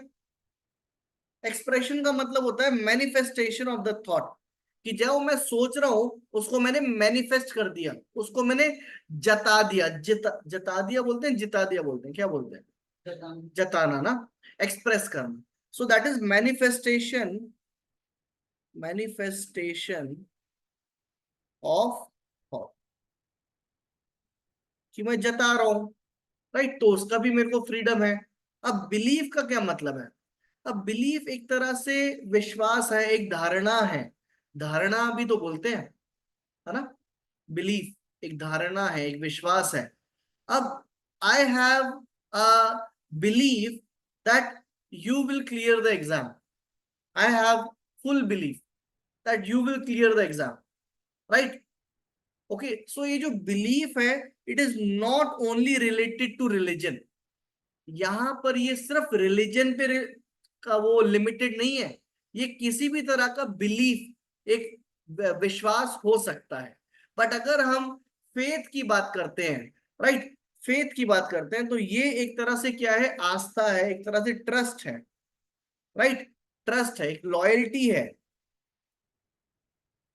एक्सप्रेशन का मतलब होता है मैनिफेस्टेशन ऑफ द थॉट, कि जो मैं सोच रहा हूं उसको मैंने मैनिफेस्ट कर दिया, उसको मैंने जता दिया, जता दिया बोलते हैं, जिता दिया बोलते हैं, क्या बोलते हैं? जताना ना, एक्सप्रेस करना। सो that is manifestation, manifestation of thought, कि मैं जता रहा हूं, राइट, तो उसका भी मेरे को फ्रीडम है। अब बिलीफ का क्या मतलब है? अब बिलीफ एक तरह से विश्वास है, एक धारणा है, धारणा भी तो बोलते हैं, है ना। बिलीफ एक धारणा है, एक विश्वास है। अब I have a believe that you will clear the exam, I have full belief that you will clear the exam, right. Okay, so ये जो बिलीफ है it is not only related to religion, यहां पर ये सिर्फ religion पे का वो लिमिटेड नहीं है, ये किसी भी तरह का बिलीफ, एक विश्वास हो सकता है। बट अगर हम फेथ की बात करते हैं, राइट, फेथ की बात करते हैं तो ये एक तरह से क्या है? आस्था है, एक तरह से ट्रस्ट है, राइट। ट्रस्ट है, एक लॉयल्टी है,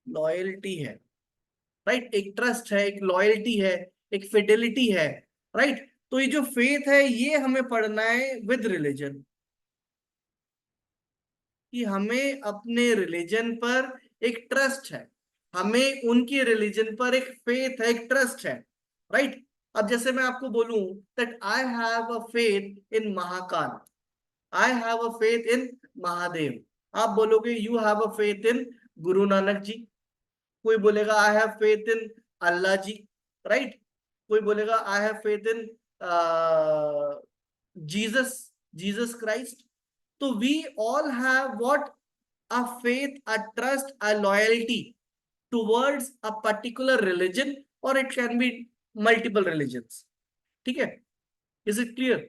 लॉयल्टी है, राइट। एक ट्रस्ट है, एक लॉयल्टी है, एक फिडेलिटी है, राइट। तो ये जो फेथ है ये हमें पढ़ना है विद रिलीजन, कि हमें अपने रिलीजन पर एक ट्रस्ट है, हमें उनकी रिलीजन पर एक फेथ है, एक ट्रस्ट है, राइट। अब जैसे मैं आपको बोलूं that I have a faith in Mahakal, I have a faith in Mahadev, आप बोलोगे you have a faith in Guru Nanak ji, कोई बोलेगा I have faith in Allah ji, right, कोई बोलेगा I have faith in Jesus, Jesus Christ. तो we all have what, a faith, a trust, a loyalty towards a particular religion, or it can be multiple religions. ठीक है, is it clear?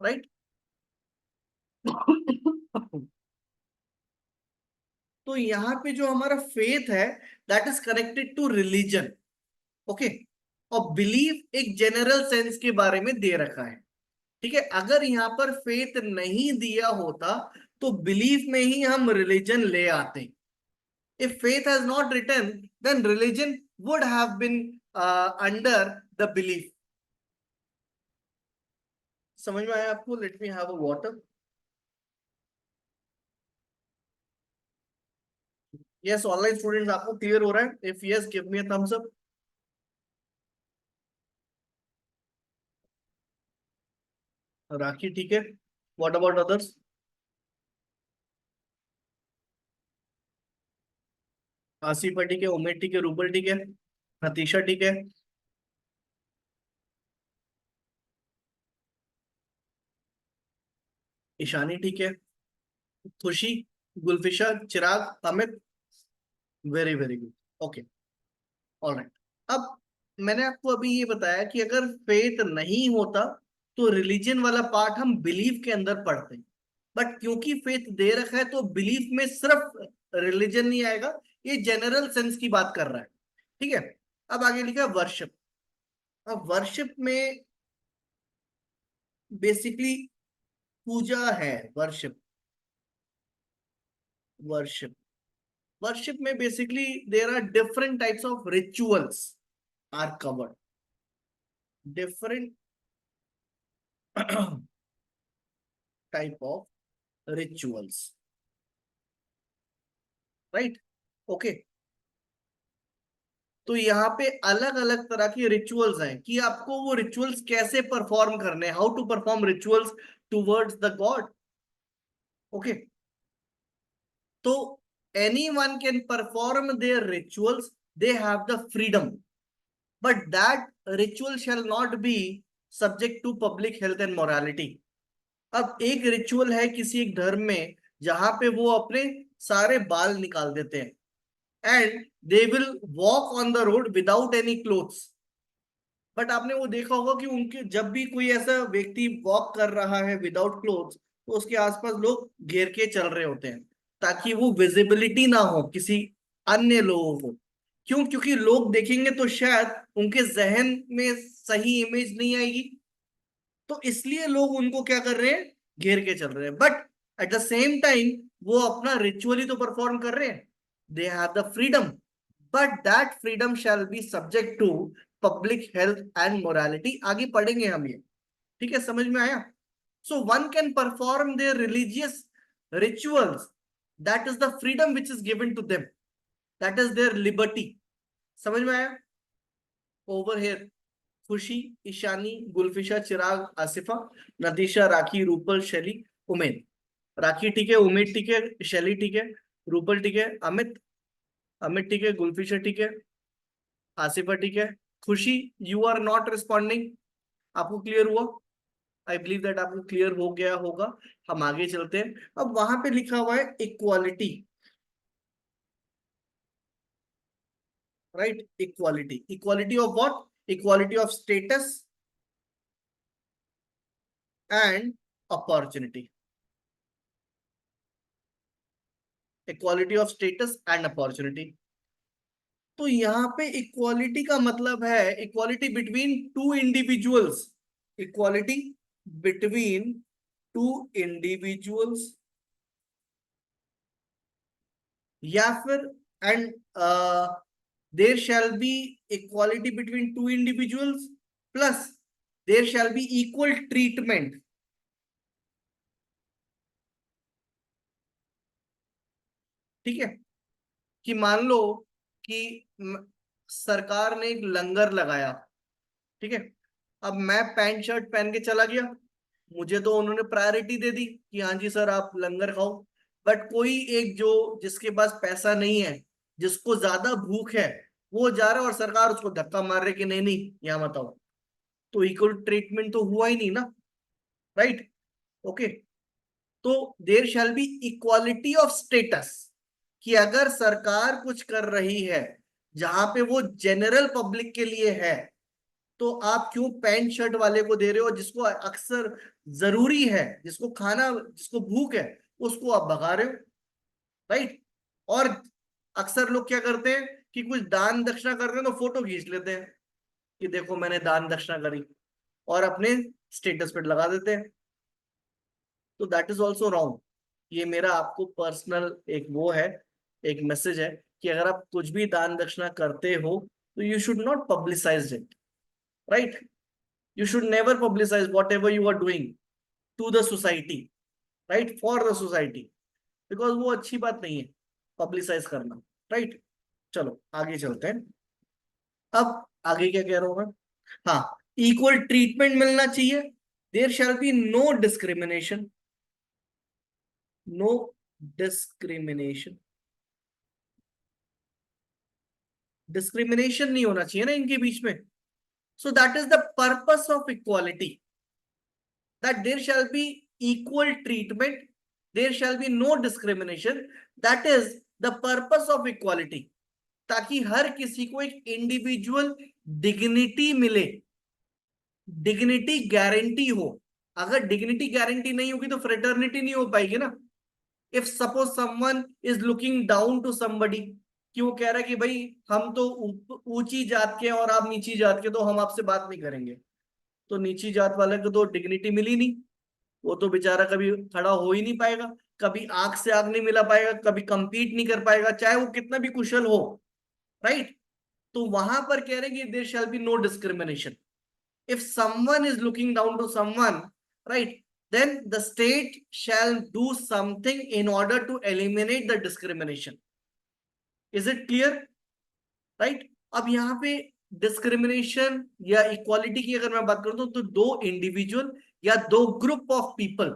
Right? तो यहाँ पे जो हमारा faith है that is connected to religion, okay. और belief एक जनरल सेंस के बारे में दे रखा है, ठीक है। अगर यहाँ पर फेथ नहीं दिया होता तो बिलीफ में ही हम रिलीजन ले आते। If faith has not written, then religion would have been under the belief. समझ में आया आपको? Let me have a water. Yes, online students आपको क्लियर हो रहा है? If yes, give me a thumbs up. राखी ठीक है। What about others? आसिफा ठीक है, उमेद ठीक है, रूबल ठीक है, नतीशा ठीक है, ईशानी ठीक है, Khushi, Gulfisha, Chirag, Amit, very very good, okay, alright. अब मैंने आपको अभी ये बताया कि अगर फेथ नहीं होता तो रिलीजन वाला पार्ट हम बिलीफ के अंदर पढ़ते, बट क्योंकि फेथ दे रखा है तो बिलीफ में सिर्फ रिलीजन नहीं आएगा, ये जनरल सेंस की बात कर रहा है, ठीक है। अब आगे लिखा है वर्शिप। अब वर्शिप में बेसिकली पूजा है, वर्शिप, वर्शिप, वर्शिप में basically there are different types of rituals are covered, different type of rituals, right, okay. तो यहाँ पे अलग अलग तरह की रिचुअल्स हैं कि आपको वो रिचुअल्स कैसे परफॉर्म करने, how to perform rituals towards the god, okay. तो any one can perform their rituals, they have the freedom, but that ritual shall not be subject to public health and morality. अब एक ritual है किसी एक धर्म में जहां पे वो अपने सारे बाल निकाल देते हैं and they will walk on the road without any clothes, but आपने वो देखा होगा कि उनके जब भी कोई ऐसा व्यक्ति वॉक कर रहा है विदाउट क्लोथ्स तो उसके आसपास लोग घेर के चल रहे होते हैं ताकि वो विजिबिलिटी ना हो किसी अन्य लोगों को। क्यों? क्योंकि लोग देखेंगे तो शायद उनके जहन में सही इमेज नहीं आएगी, तो इसलिए लोग उनको क्या कर रहे हैं, घेर के चल रहे हैं, but at the same time वो अपना रिचुअल ही तो परफॉर्म कर रहे हैं, they have the freedom, but that freedom shall be subject to public health and morality. आगे पढ़ेंगे हम ये, ठीक है, समझ में आया? So one can perform their religious rituals, that is the freedom which is given to them, that is their liberty. समझ में आया? ओवर हियर खुशी, ईशानी, गुलफिशा, चिराग, आसिफा, नतीशा, राखी, रूपल, शैली, उमेद। राखी ठीक है, उमेद ठीक है, शैली ठीक है, रूपल ठीक है, अमित, अमित ठीक है, गुलफिशा ठीक है, आसिफा ठीक है, खुशी, यू आर नॉट रिस्पॉन्डिंग। आपको क्लियर हुआ? आई बिलीव दैट आपको क्लियर हो गया होगा। हम आगे चलते हैं। अब वहां पे लिखा हुआ है equality, right, equality, equality of what? Equality of status and opportunity, equality of status and opportunity. तो यहाँ पे इक्वालिटी का मतलब है equality between two individuals, equality between two individuals, या फिर and there shall be equality between two individuals plus there shall be equal treatment, ठीक है, कि मान लो कि सरकार ने एक लंगर लगाया, ठीक है, अब मैं पैंट शर्ट पहन के चला गया, मुझे तो उन्होंने प्रायोरिटी दे दी कि हाँ जी सर आप लंगर खाओ। बट कोई एक जो जिसके पास पैसा नहीं है, जिसको ज्यादा भूख है, वो जा रहा है और सरकार उसको धक्का मार रही कि नहीं नहीं यहाँ मत आओ, तो इक्वल ट्रीटमेंट तो हुआ ही नहीं ना, राइट। ओके, तो there shall be equality of status, कि अगर सरकार कुछ कर रही है जहां पे वो जनरल पब्लिक के लिए है, तो आप क्यों पैंट शर्ट वाले को दे रहे हो, जिसको अक्सर जरूरी है, जिसको खाना, जिसको भूख है, उसको आप भगा रहे हो, राइट। और अक्सर लोग क्या करते हैं कि कुछ दान दक्षिणा करते हैं तो फोटो खींच लेते हैं कि देखो मैंने दान दक्षिणा करी, और अपने स्टेटस पे लगा देते हैं। तो दैट इज ऑल्सो रॉन्ग। ये मेरा आपको पर्सनल एक वो है, एक मैसेज है, कि अगर आप कुछ भी दान दक्षिणा करते हो तो you should not publicise it, right. You should never publicize whatever you are doing to the society, right, for the society, because वो अच्छी बात नहीं है पब्लिसाइज करना, राइट। चलो आगे चलते हैं। अब आगे क्या कह रहा हूं मैं, हाँ, इक्वल ट्रीटमेंट मिलना चाहिए, there shall be no discrimination, no discrimination, discrimination नहीं होना चाहिए ना इनके बीच में। So that is the purpose of equality, that there shall be equal treatment, there shall be no discrimination, that is the purpose of equality, ताकि हर किसी को एक इंडिविजुअल डिग्निटी मिले, डिग्निटी गारंटी हो। अगर डिग्निटी गारंटी नहीं होगी तो फ्रेटर्निटी नहीं हो पाएगी ना। If suppose someone is looking down to somebody, कि वो कह रहा है कि भाई हम तो ऊंची जात के हैं और आप नीची जात के, तो हम आपसे बात नहीं करेंगे, तो नीची जात वाले को तो डिग्निटी मिली नहीं, वो तो बेचारा कभी खड़ा हो ही नहीं पाएगा, कभी आंख से आंख नहीं मिला पाएगा, कभी compete नहीं कर पाएगा, चाहे वो कितना भी कुशल हो, राइट। तो वहां पर कह रहे कि there shall be no discrimination, if someone is looking down to someone, right, then the state shall do something in order to eliminate the discrimination. Is it clear, right? अब यहाँ पे डिस्क्रिमिनेशन या इक्वालिटी की अगर मैं बात करता हूं तो दो इंडिविजुअल या दो ग्रुप ऑफ पीपल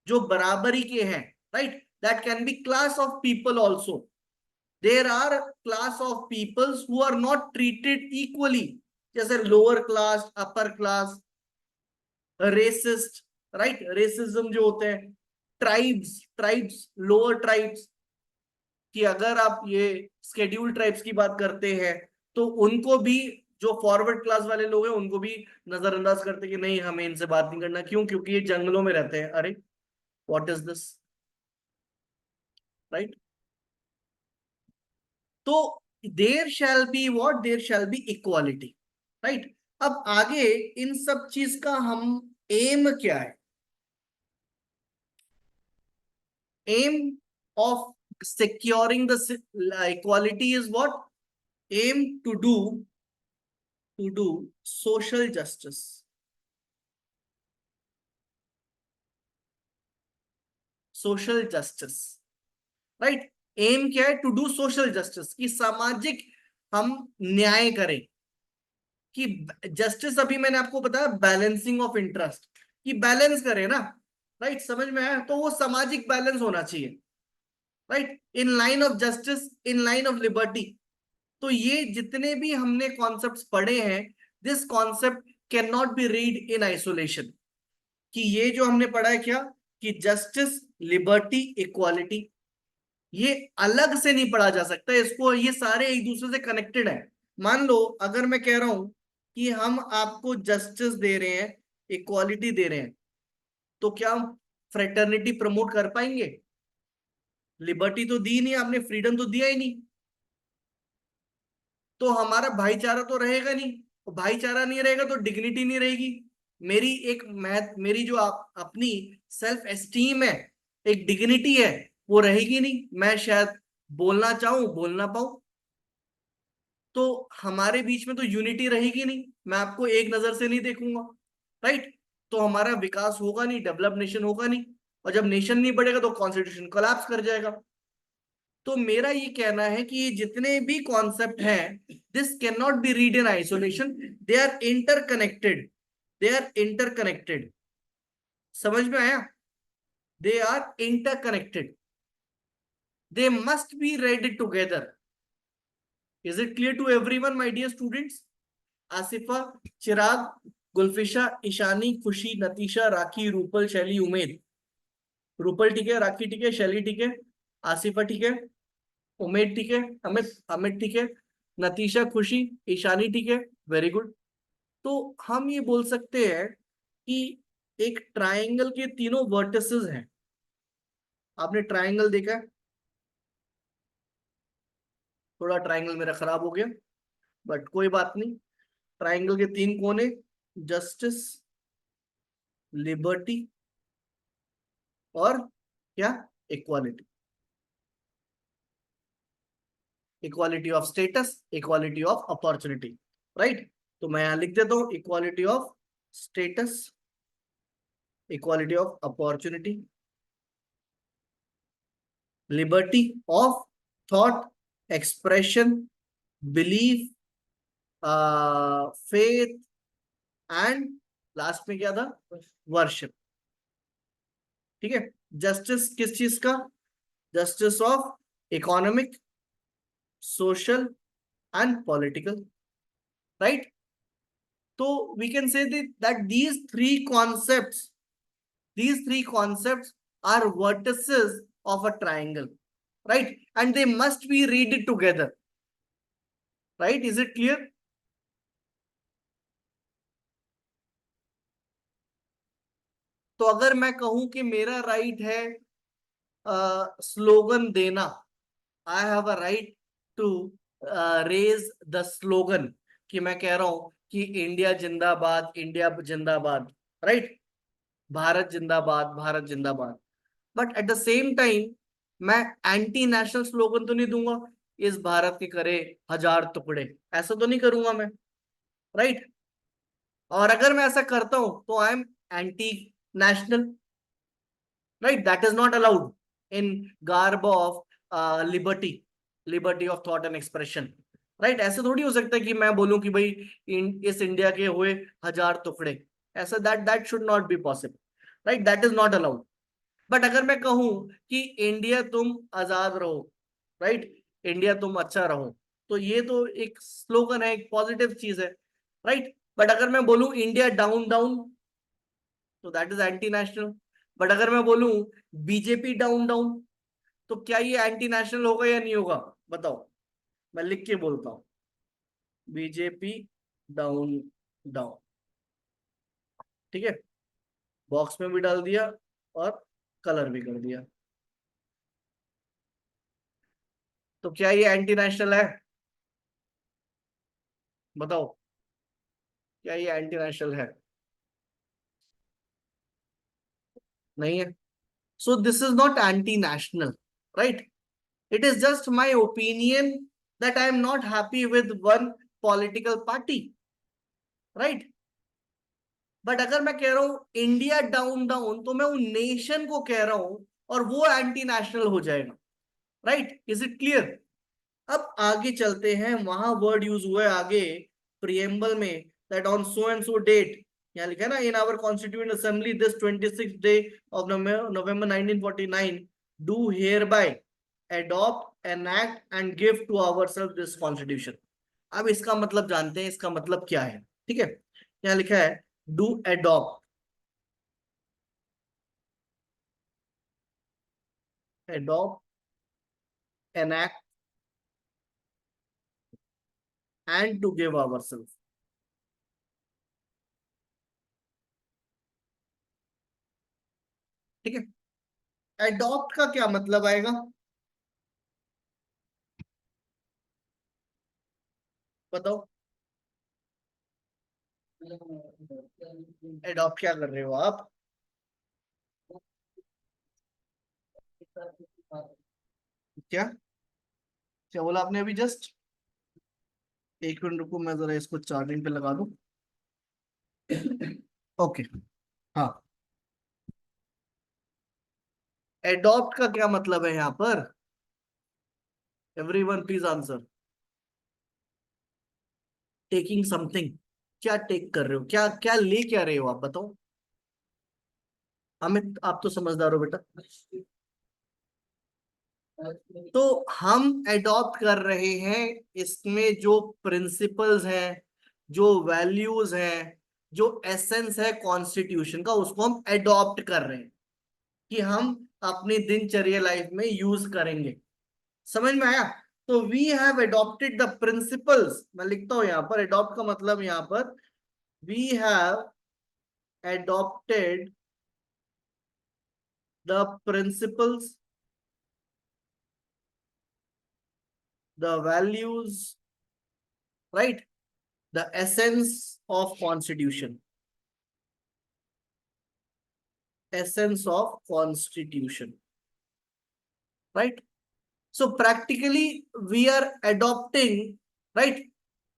जो बराबरी के हैं, right, that can be class of people also. There are class of peoples who are not treated equally, जैसे lower class, upper class, racist, right, racism जो होते हैं, ट्राइब्स, ट्राइब्स, लोअर ट्राइब्स, कि अगर आप ये स्केड्यूल ट्राइब्स की बात करते हैं तो उनको भी, जो फॉरवर्ड क्लास वाले लोग हैं उनको भी नजरअंदाज करते कि नहीं हमें इनसे बात नहीं करना, क्यों, क्योंकि ये जंगलों में रहते हैं। अरे व्हाट इज दिस, राइट। तो there shall be what, there shall be equality, right. अब आगे इन सब चीज का हम एम क्या है, aim of securing the equality is what, aim to do social justice, social justice, right. Aim क्या है, टू डू सोशल जस्टिस, की सामाजिक हम न्याय करें, कि जस्टिस अभी मैंने आपको बताया बैलेंसिंग ऑफ इंटरेस्ट, कि बैलेंस करें ना, राइट, समझ में आया, तो वो सामाजिक बैलेंस होना चाहिए, right, in line of justice, in line of liberty. तो ये जितने भी हमने कॉन्सेप्ट्स पढ़े हैं, this concept can not be read in isolation, कि ये जो हमने पढ़ा है क्या, कि जस्टिस, लिबर्टी, इक्वालिटी, ये अलग से नहीं पढ़ा जा सकता, इसको, ये सारे एक दूसरे से कनेक्टेड है। मान लो अगर मैं कह रहा हूं कि हम आपको जस्टिस दे रहे हैं, इक्वालिटी दे रहे हैं, तो क्या हम फ्रेटर्निटी प्रमोट कर पाएंगे? लिबर्टी तो दी नहीं आपने, फ्रीडम तो दिया ही नहीं, तो हमारा भाईचारा तो रहेगा नहीं, तो भाईचारा नहीं रहेगा तो डिग्निटी नहीं रहेगी, मेरी एक मेरी जो अपनी सेल्फ एस्टीम है, एक डिग्निटी है, वो रहेगी नहीं, मैं शायद बोलना चाहूं बोल ना पाऊं, तो हमारे बीच में तो यूनिटी रहेगी नहीं, मैं आपको एक नजर से नहीं देखूंगा, राइट। तो हमारा विकास होगा नहीं, डेवलप नेशन होगा नहीं, और जब नेशन नहीं बढ़ेगा तो कॉन्स्टिट्यूशन कोलैप्स कर जाएगा। तो मेरा ये कहना है कि ये जितने भी कॉन्सेप्ट हैं, this can not be read in isolation, they are interconnected, they are interconnected. समझ में आया? They are interconnected, they must be read together. Is it clear to everyone my dear students? Asifa, Chirag, Gulfisha, Ishani, Khushi, Natisha, Rakhi, Rupal, Shaily, Umed. Rupal ठीक है, राखी ठीक है, शैली ठीक है, आसिफा ठीक है, उमेद ठीक है, अमित अमित ठीक है, नतीशा, खुशी, ईशानी ठीक है। Very good. तो हम ये बोल सकते हैं कि एक ट्रायंगल के तीनों वर्टिसेस हैं। आपने ट्रायंगल देखा है? थोड़ा ट्रायंगल मेरा खराब हो गया, बट कोई बात नहीं। ट्रायंगल के तीन कोने, जस्टिस, लिबर्टी और क्या? Equality. Equality of status, equality of opportunity. Right? तो मैं यहां लिख देता हूं, equality of status, equality of opportunity, liberty of thought, expression, belief, faith and last में क्या था? वर्शिप। ठीक है? जस्टिस किस चीज का? Justice of economic, social and political. Right? तो we can say that these three concepts are vertices of a triangle, right? And they must be read together, right? Is it clear? तो अगर मैं कहूं कि मेरा राइट है slogan देना, I have a right to raise the slogan, कि मैं कह रहा हूं कि इंडिया जिंदाबाद, इंडिया जिंदाबाद, राइट? भारत जिंदाबाद, भारत जिंदाबाद। But at the same time मैं एंटी नेशनल स्लोगन तो नहीं दूंगा, इस भारत के करे हजार टुकड़े, ऐसा तो नहीं करूंगा मैं, राइट? और अगर मैं ऐसा करता हूं तो I am anti national, right? That is not allowed in garb of liberty, liberty of thought and expression. Right? ऐसे थोड़ी हो सकता है कि मैं बोलूं कि भाई इस इंडिया के हुए हजार टुकड़े, ऐसा that that should not be possible, right? That is not allowed. But अगर मैं कहूं कि इंडिया तुम आजाद रहो, राइट, इंडिया तुम अच्छा रहो, तो ये तो एक स्लोगन है, एक पॉजिटिव चीज है, राइट? बट अगर मैं बोलूं इंडिया डाउन डाउन, तो that is anti national. But अगर मैं बोलूं बीजेपी डाउन डाउन, तो क्या ये एंटी नेशनल होगा या नहीं होगा? बताओ, मैं लिख के बोलता हूं, बीजेपी डाउन डाउन। ठीक है? बॉक्स में भी डाल दिया और कलर भी कर दिया। तो क्या ये एंटी नेशनल है? बताओ, क्या ये एंटी नेशनल है? नहीं है। So this is not anti national, right? It is just my opinion that I am not happy with one political party, right? But अगर मैं कह रहा हूं इंडिया डाउन डाउन, तो मैं उन नेशन को कह रहा हूं और वो एंटी नेशनल हो जाएगा, राइट? Is it clear? अब आगे चलते हैं, वहां वर्ड यूज हुआ है आगे प्रियम्बल में, that on so and so date, यहाँ लिखा है ना, in our constituent assembly this 26th day of November 1949 do hereby adopt enact and give to ourself this constitution. अब इसका मतलब जानते हैं, इसका मतलब क्या है? ठीक है? यहाँ लिखा है do adopt, adopt enact and to give ourself. ठीक है? अडॉप्ट का क्या मतलब आएगा? बताओ, एडॉप्ट क्या कर रहे हो आप? क्या क्या बोला आपने अभी जस्ट? एक मिनट रुको, मैं जरा इसको चार्जिंग पे लगा दूं। ओके। हाँ, एडॉप्ट का क्या मतलब है यहाँ पर? Everyone please answer. Taking something, क्या टेक कर रहे हो, क्या क्या ले क्या रहे हो, आप बताओ। अमित आप तो समझदार हो बेटा। तो हम एडॉप्ट कर रहे हैं इसमें जो प्रिंसिपल्स हैं, जो वैल्यूज हैं, जो एसेंस है कॉन्स्टिट्यूशन का, उसको हम एडॉप्ट कर रहे हैं कि हम अपनी दिनचर्या लाइफ में यूज करेंगे। समझ में आया? तो we have adopted the principles, मैं लिखता हूं यहां पर, एडॉप्ट का मतलब यहां पर we have adopted the principles, the values, right? The essence of constitution, essence of constitution, right? So practically we are adopting, right?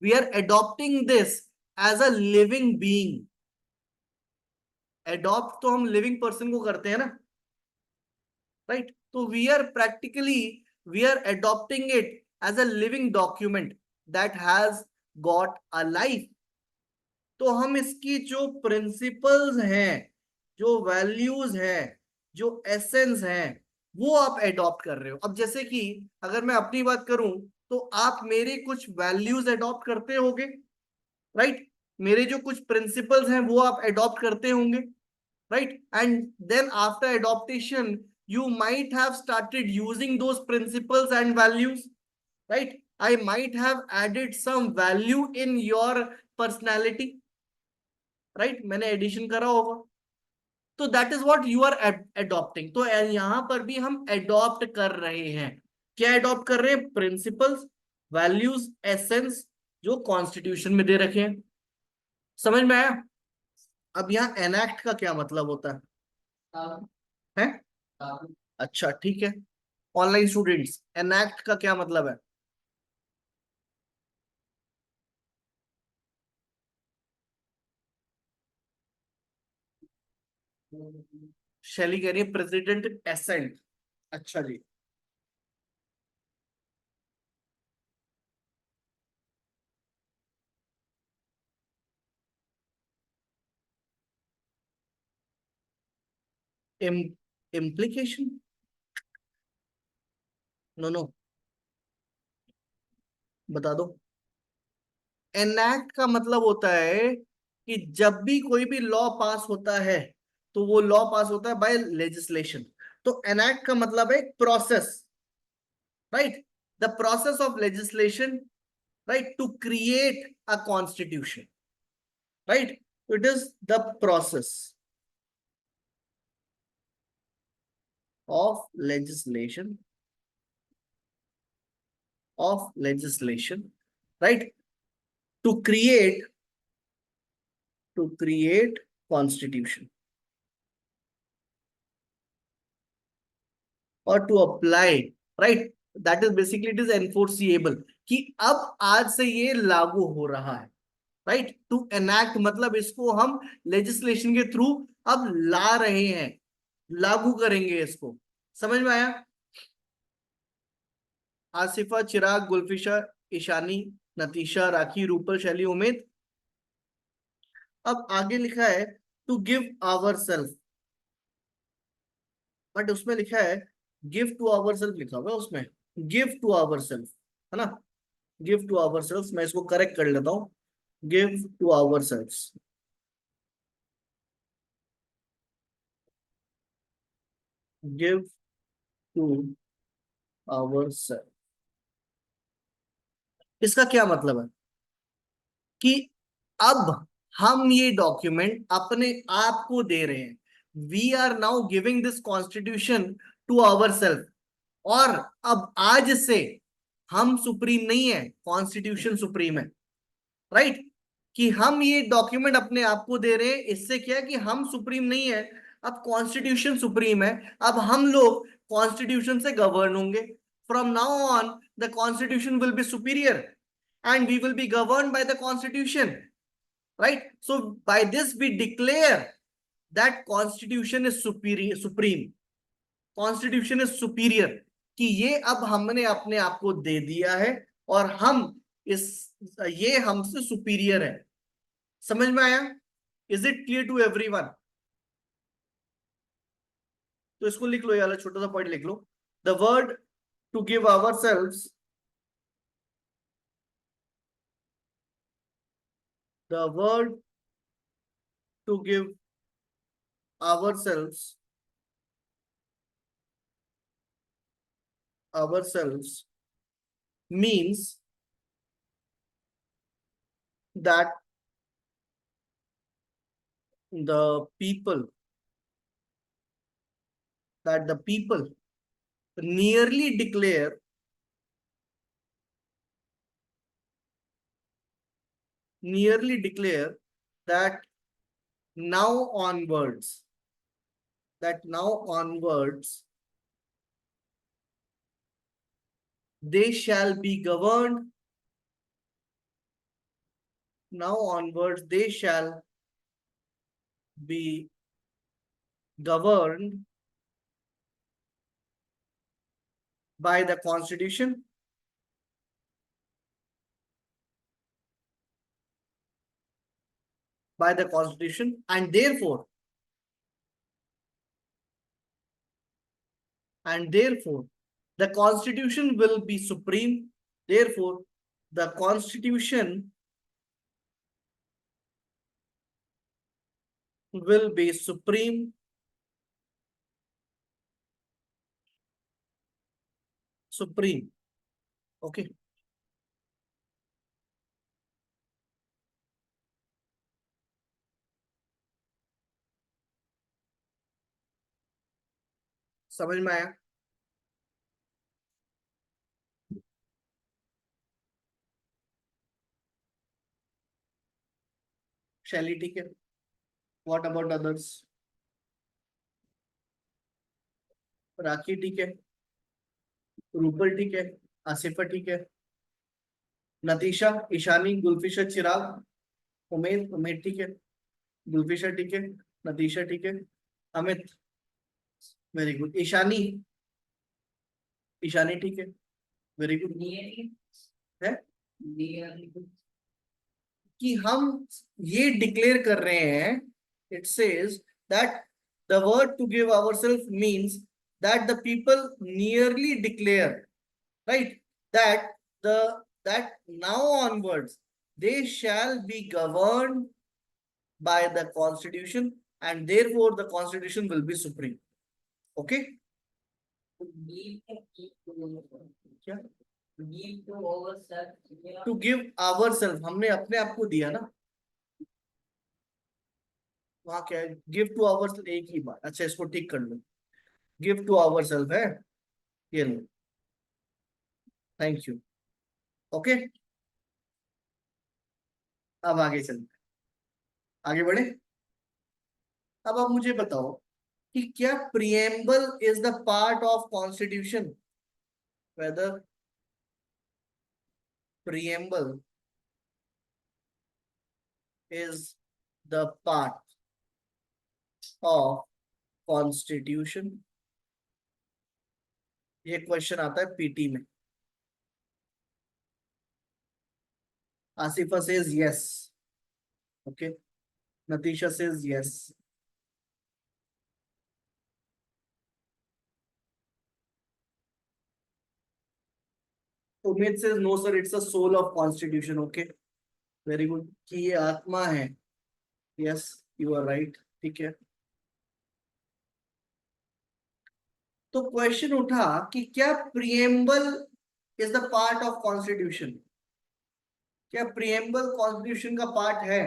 We are adopting this as a living being. Adopt तो हम living person को करते हैं ना, right? तो we are adopting it as a living document that has got a life. तो हम इसकी जो प्रिंसिपल्स हैं, जो वैल्यूज हैं, जो एसेंस हैं, वो आप एडॉप्ट कर रहे हो। अब जैसे कि अगर मैं अपनी बात करूं, तो आप मेरे कुछ वैल्यूज एडॉप्ट करते होगे, राइट? मेरे जो कुछ प्रिंसिपल्स हैं वो आप एडॉप्ट करते होंगे, right? And then after adaptation you might have started using those principles and values, right? I might have added some value in your personality, right? मैंने एडिशन करा होगा। तो that is what you are adopting. तो यहां पर भी हम adopt कर रहे हैं। क्या एडॉप्ट कर रहे हैं? प्रिंसिपल्स, वैल्यूज, एसेंस, जो कॉन्स्टिट्यूशन में दे रखे हैं। समझ में आया? अब यहाँ एनैक्ट का क्या मतलब होता है? अच्छा ठीक है। ऑनलाइन स्टूडेंट्स, एनैक्ट का क्या मतलब है? शैली कह रही है प्रेसिडेंट एसेंट। अच्छा जी। इम्प्लीकेशन? नो नो, बता दो। एनैक्ट का मतलब होता है कि जब भी कोई भी लॉ पास होता है, तो वो लॉ पास होता है बाय लेजिस्लेशन। तो एनैक्ट का मतलब है process, right? The process of legislation, right, to create a constitution, right? It is the process of legislation, of legislation, right, to create, to create constitution और to apply, right? That is basically it is enforceable, कि अब आज से ये लागू हो रहा है, राइट? टू एनैक्ट मतलब इसको हम लेजिस्लेशन के थ्रू अब ला रहे हैं, लागू करेंगे इसको। समझ में आया? आसिफा, चिराग, गुलफिशा, ईशानी, नतीशा, राखी, रूपल, शैली, उमेद। अब आगे लिखा है to give our self, but उसमें लिखा है गिव टू आवर सेल्फ, लिखा हुआ है उसमें गिव टू आवर सेल्फ, है ना? गिव टू आवर सेल्फ, मैं इसको करेक्ट कर लेता हूं, give to our self, give to our self. इसका क्या मतलब है? कि अब हम ये डॉक्यूमेंट अपने आप को दे रहे हैं। We are now giving this constitution to our self. और अब आज से हम सुप्रीम नहीं है, कॉन्स्टिट्यूशन सुप्रीम है, राइट? कि हम ये डॉक्यूमेंट अपने आप को दे रहे हैं, इससे क्या है कि हम सुप्रीम नहीं है, अब कॉन्स्टिट्यूशन सुप्रीम है। अब हम लोग कॉन्स्टिट्यूशन से गवर्न होंगे। From now on the constitution will be superior and we will be govern by the constitution, right? So by this we declare that constitution is superior, supreme, constitution is superior। कि ये अब हमने अपने आप को दे दिया है और हम इस ये हमसे सुपीरियर है। समझ में आया? Is it clear to everyone? तो इसको लिख लो, ये वाला छोटा सा पॉइंट लिख लो। The word to give ourselves, the word to give ourselves ourselves means that the people the people nearly declare that now onwards now onwards they shall be governed now onwards they shall be governed by the constitution and therefore the constitution will be supreme. Therefore the constitution will be supreme okay. समझ में आया? शैली ठीक है। What about others? राखी ठीक है, रूपल ठीक है, आसिफा ठीक है, नतीशा, ईशानी, गुलफिशा, चिराग, उमेद ठीक है, गुलफिशा ठीक है, नतीशा ठीक है, अमित वेरी गुड, ईशानी ठीक है, वेरी गुड है कि हम ये डिक्लेयर कर रहे हैं, it says that the word to give ourself means that the people nearly declare, right, that the that now onwards they shall be governed by the constitution and therefore the constitution will be supreme. Okay? क्या to give our self हमने अपने आप को दिया ना, वहां क्या है? गिव टू आवर, एक ही बात। अच्छा इसको ठीक कर लो, गिव टू आवर सेल्फ है, ये लो, थैंक यू। ओके, अब आगे चलते, आगे बढ़े। अब आप मुझे बताओ कि क्या preamble is the part of constitution? Whether preamble is the part of constitution, ये क्वेश्चन आता है पीटी में। Asifa says yes, okay, Natisha says yes, Umed says no sir, it's a soul of constitution. Okay very good, कि ये आत्मा है। Yes you are right, ठीक है। तो क्वेश्चन उठा कि क्या preamble is the part of constitution? क्या प्रिएम्बल कॉन्स्टिट्यूशन का पार्ट है?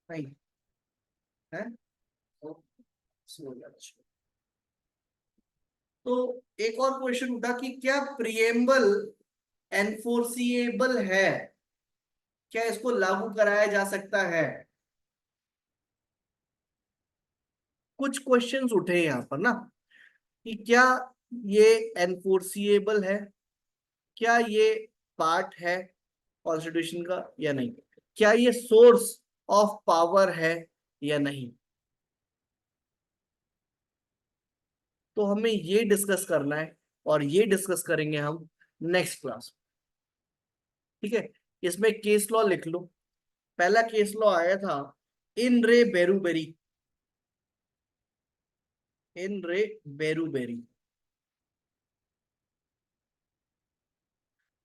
नहीं है। तो एक और क्वेश्चन उठा कि क्या प्रिएम्बल एनफोर्सिएबल है? क्या इसको लागू कराया जा सकता है? कुछ क्वेश्चंस उठे यहाँ पर ना, कि क्या ये एनफोर्सिएबल है, क्या ये पार्ट है कॉन्स्टिट्यूशन का या नहीं, क्या ये सोर्स ऑफ पावर है या नहीं। तो हमें ये डिस्कस करना है और ये डिस्कस करेंगे हम नेक्स्ट क्लास। ठीक है, इसमें केस लॉ लिख लो। पहला केस लॉ आया था इन रे बेरूबेरी, इन रे बेरूबेरी,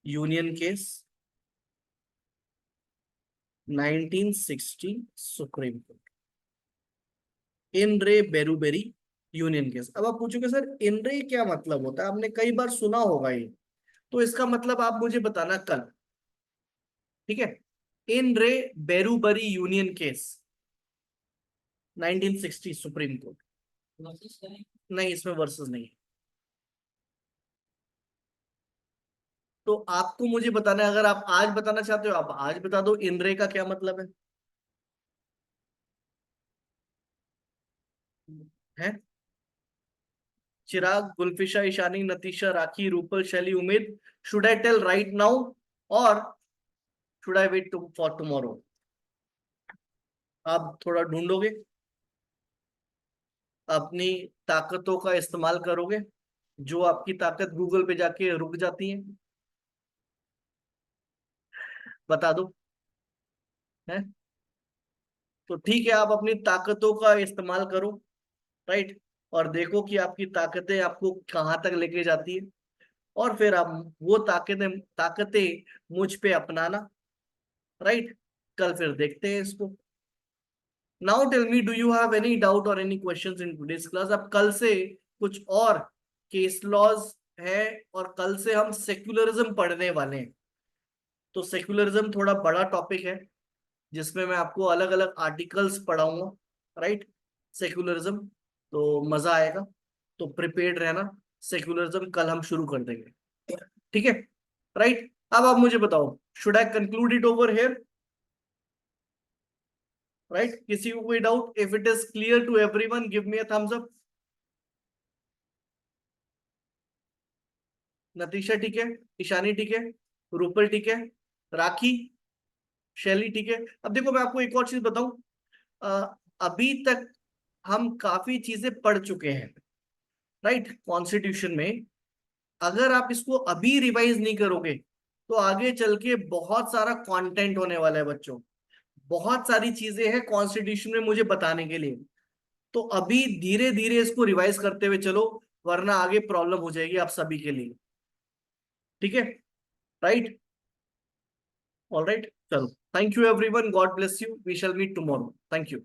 यूनियन केस 1960 सुप्रीम कोर्ट, इन रे बेरूबेरी यूनियन केस। अब आप पूछोगे सर इन रे क्या मतलब होता है, आपने कई बार सुना होगा ये, तो इसका मतलब आप मुझे बताना कल। ठीक है, इन रे Berubari union case 1960 supreme court. नहीं, इसमें वर्सेस नहीं है। तो आपको मुझे बताना है, अगर आप आज बताना चाहते हो आप आज बता दो इन रे का क्या मतलब है? चिराग, Gulfisha, Ishani, नतीशा, Rakhi, Rupal, Shaily, Umed. Should I tell right now और should I wait for tomorrow? आप थोड़ा ढूंढोगे, अपनी ताकतों का इस्तेमाल करोगे, जो आपकी ताकत गूगल पे जाके रुक जाती है। बता दो, है? तो ठीक है, आप अपनी ताकतों का इस्तेमाल करो, राइट, और देखो कि आपकी ताकतें आपको कहाँ तक लेके जाती है, और फिर आप वो ताकतें ताकतें मुझ पे अपनाना, राइट। कल फिर देखते हैं इसको। Now tell me, do you have any doubt और any questions in today's class? अब कल से कुछ और केस लॉज है, और कल से हम सेक्युलरिज्म पढ़ने वाले हैं। तो सेक्युलरिज्म थोड़ा बड़ा टॉपिक है, जिसमें मैं आपको अलग अलग आर्टिकल्स पढ़ाऊंगा, राइट, सेक्युलरिज्म। तो मजा आएगा, तो प्रिपेयर्ड रहना। सेक्युलरिज्म कल हम शुरू कर देंगे, ठीक है, राइट। अब आप मुझे बताओ, should I conclude it over here? Right, किसी को कोई doubt? If it is clear to everyone give me a thumbs up. Natisha ठीक है, ईशानी ठीक है, रूपल ठीक है, राखी, शैली ठीक है। अब देखो मैं आपको एक और चीज बताऊं, अभी तक हम काफी चीजें पढ़ चुके हैं, राइट, कॉन्स्टिट्यूशन में। अगर आप इसको अभी रिवाइज नहीं करोगे तो आगे चल के बहुत सारा कंटेंट होने वाला है बच्चों, बहुत सारी चीजें हैं कॉन्स्टिट्यूशन में मुझे बताने के लिए। तो अभी धीरे धीरे इसको रिवाइज करते हुए चलो, वरना आगे प्रॉब्लम हो जाएगी आप सभी के लिए। ठीक है, राइट, ऑल राइट, चलो। Thank you everyone, God bless you, we shall meet tomorrow. Thank you.